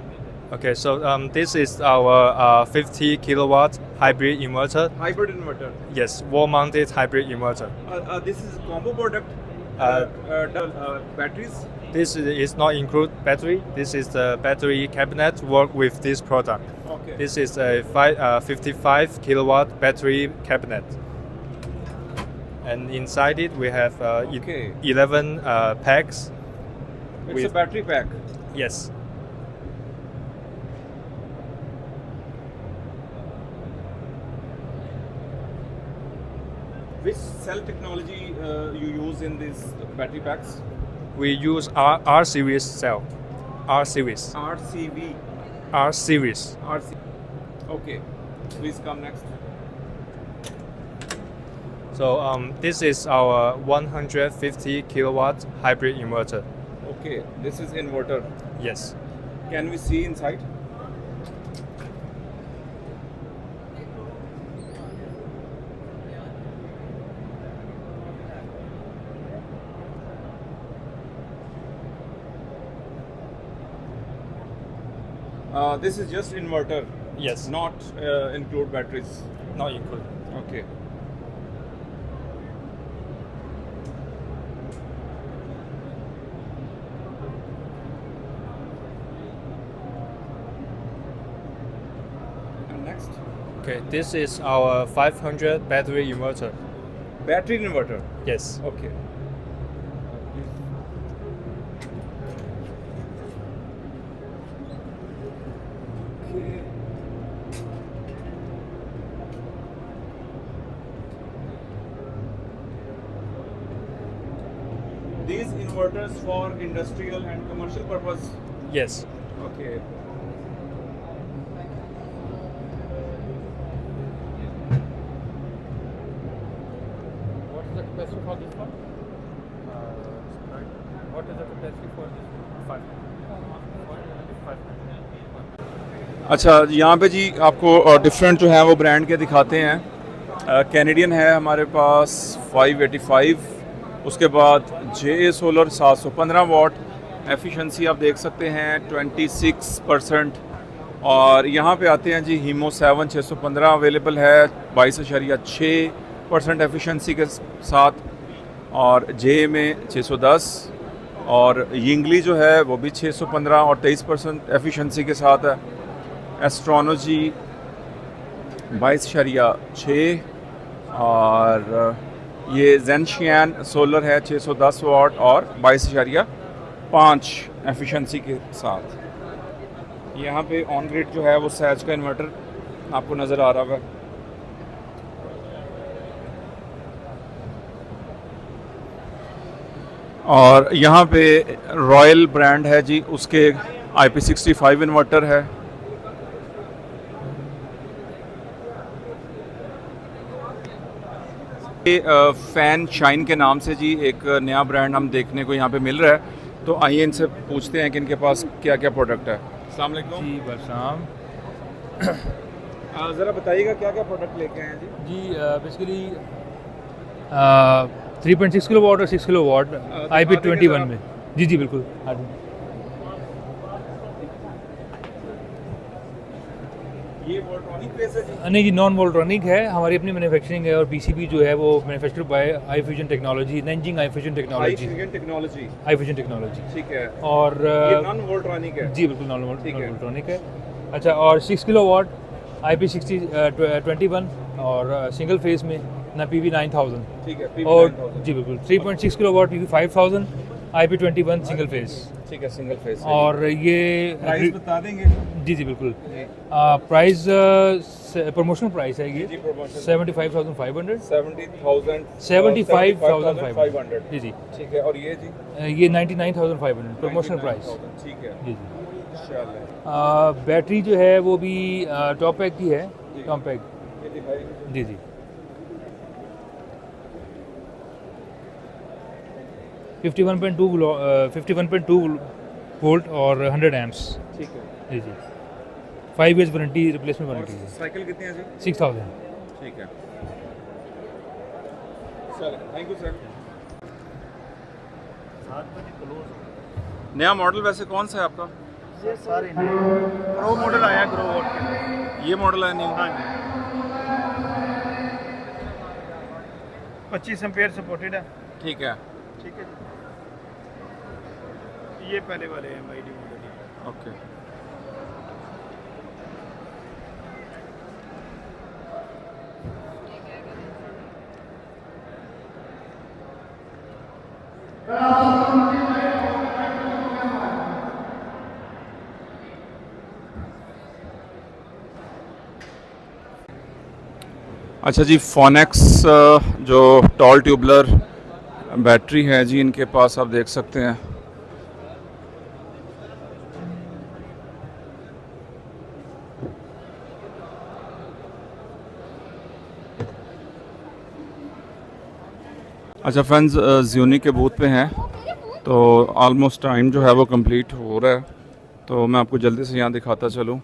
Okay, so this is our 50 kilowatt hybrid inverter. Hybrid inverter. Yes, wall-mounted hybrid inverter. This is combo product. Batteries. This is not include battery. This is the battery cabinet work with this product. Okay. This is a 55 kilowatt battery cabinet. And inside it we have 11 packs. It's a battery pack. Yes. Which cell technology you use in these battery packs? We use R series cell. R series. RCV. R series. Okay. Please come next. So this is our 150 kilowatt hybrid inverter. Okay. This is inverter. Yes. Can we see inside? This is just inverter. Yes. Not include batteries. Not include. Okay. And next. Okay, this is our 500 battery inverter. Battery inverter. Yes. Okay. These inverters for industrial and commercial purpose. Yes. Okay. What is the capacity for this one? What is the capacity for this one? 5. अच्छा, यहाँ पे जी आपको different जो है वो brand के दिखाते हैं। कैनेडियन है हमारे पास 585, उसके बाद JA सोलर 715 वाट, एफिशिएंसी आप देख सकते हैं 26%। और यहाँ पे आते हैं जी हीमो 7 615 अवेलेबल है 22.6% एफिशिएंसी के साथ, और JA में 610, और यिंगली जो है वो भी 615 और 23% एफिशिएंसी के साथ है। एस्ट्रोनोजी 22.6, और ये जेनशियन सोलर है 610 वाट और 22.5 एफिशिएंसी के साथ। यहाँ पे ऑन ग्रिड जो है वो सैज का इन्वर्टर आपको नज़र आ रहा है। और यहाँ पे रॉयल ब्रांड है जी, उसके IP65 इन्वर्टर है। फैन शाइन के नाम से जी एक नया ब्रांड हम देखने को यहाँ पे मिल रहा है, तो आइए इनसे पूछते हैं कि इनके पास क्या क्या प्रोडक्ट है। अस्सलाम वालेकुम जी। बरसाम। ज़रा बताइएगा क्या क्या प्रोडक्ट लेके आए हैं जी? जी बेसिकली 3.6 किलो वाट और 6 किलो वाट IP21 में। जी जी बिल्कुल। ये वोल्ट्रॉनिक बेस है जी? नहीं जी, नॉन वोल्ट्रॉनिक है, हमारी अपनी मैन्युफैक्चरिंग है और पीसीबी जो है वो मैन्युफैक्चर बाय आई फ्यूजन टेक्नोलॉजी, नैंजिंग आई फ्यूजन टेक्नोलॉजी। टेक्नोलॉजी, आई फ्यूजन टेक्नोलॉजी, ठीक है। और ये नॉन वोल्ट्रॉनिक है? जी बिल्कुल नॉन वोल्ट्रॉनिक है। अच्छा, और 6 किलोवाट IP6021 और सिंगल फेस में ना PV 9000, ठीक है, PV और 9000, जी बिल्कुल 3.6 kilowatt PV 5000, IP21 single phase, ठीक है, सिंगल फेस। और ये प्राइस बता देंगे? जी जी बिल्कुल। प्राइस प्रमोशनल प्राइस है ये 75,500, 75,500 जी जी, ठीक है। और ये जी? ये 99,500 प्रमोशनल प्राइस, ठीक है जी जी। इंशाल्लाह। बैटरी जो है वो भी टॉप पैक की है, टॉप पैक, ये दिखाइए। जी जी। 51.2 वोल्ट और 100 एम्प्स, ठीक है, जी जी। 5 ईयर्स वारंटी, रिप्लेसमेंट वारंटी है। साइकिल कितनी है जी? 6000, ठीक है सर, थैंक यू सर। नया मॉडल वैसे कौन सा है आपका? ये सारे प्रो मॉडल आया ग्रो वॉट के, ये मॉडल है न्यू? हाँ जी। 25 एम्पेयर सपोर्टेड है, ठीक है, ठीक है। ये पहले वाले हैं MID मॉडल, ओके। अच्छा जी, फोनेक्स जो टॉल ट्यूबलर बैटरी है जी, इनके पास आप देख सकते हैं। अच्छा फ्रेंड्स, ज़्यूनी के बूथ पे हैं, तो ऑलमोस्ट टाइम जो है वो कंप्लीट हो रहा है, तो मैं आपको जल्दी से यहाँ दिखाता चलूँ।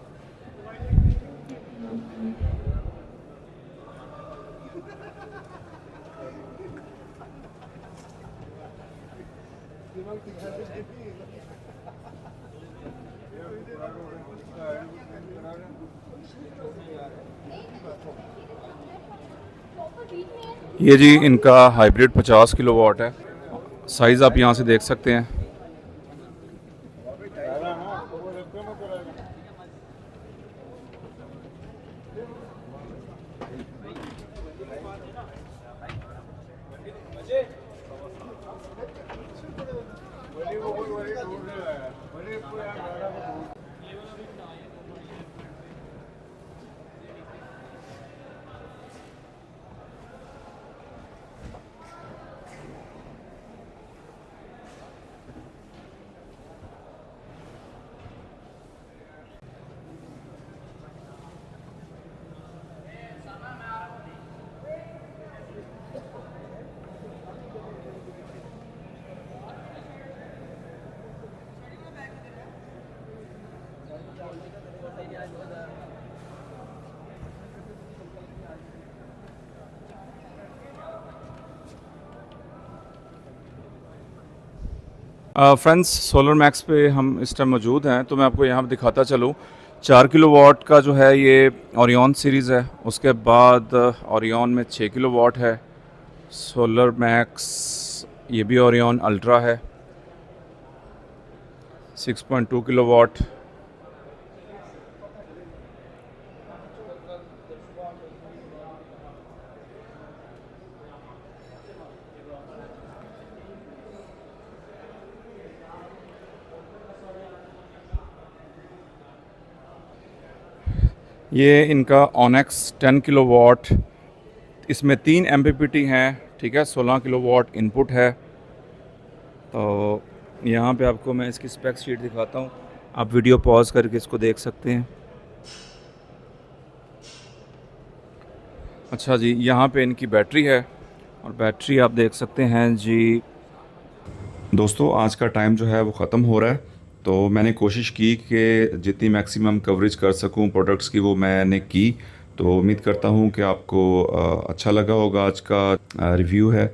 ये जी इनका हाइब्रिड 50 किलोवाट है, साइज़ आप यहाँ से देख सकते हैं। फ्रेंड्स, सोलर मैक्स पे हम इस टाइम मौजूद हैं, तो मैं आपको यहाँ दिखाता चलूँ। 4 किलोवाट का जो है ये ओरियन सीरीज़ है, उसके बाद ओरियन में 6 किलोवाट है, सोलर मैक्स ये भी ओरियन अल्ट्रा है 6.2 किलोवाट। ये इनका ऑनेक्स 10 किलोवाट, इसमें 3 MPPT हैं, ठीक है, 16 किलोवाट इनपुट है। तो यहाँ पे आपको मैं इसकी स्पेक शीट दिखाता हूँ, आप वीडियो पॉज करके इसको देख सकते हैं। अच्छा जी, यहाँ पे इनकी बैटरी है और बैटरी आप देख सकते हैं जी। दोस्तों, आज का टाइम जो है वो ख़त्म हो रहा है, तो मैंने कोशिश की कि जितनी मैक्सिमम कवरेज कर सकूं प्रोडक्ट्स की वो मैंने की। तो उम्मीद करता हूं कि आपको अच्छा लगा होगा आज का रिव्यू है।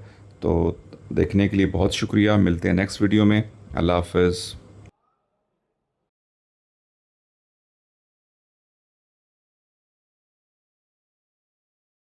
तो देखने के लिए बहुत शुक्रिया, मिलते हैं नेक्स्ट वीडियो में। अल्लाह हाफ़िज़।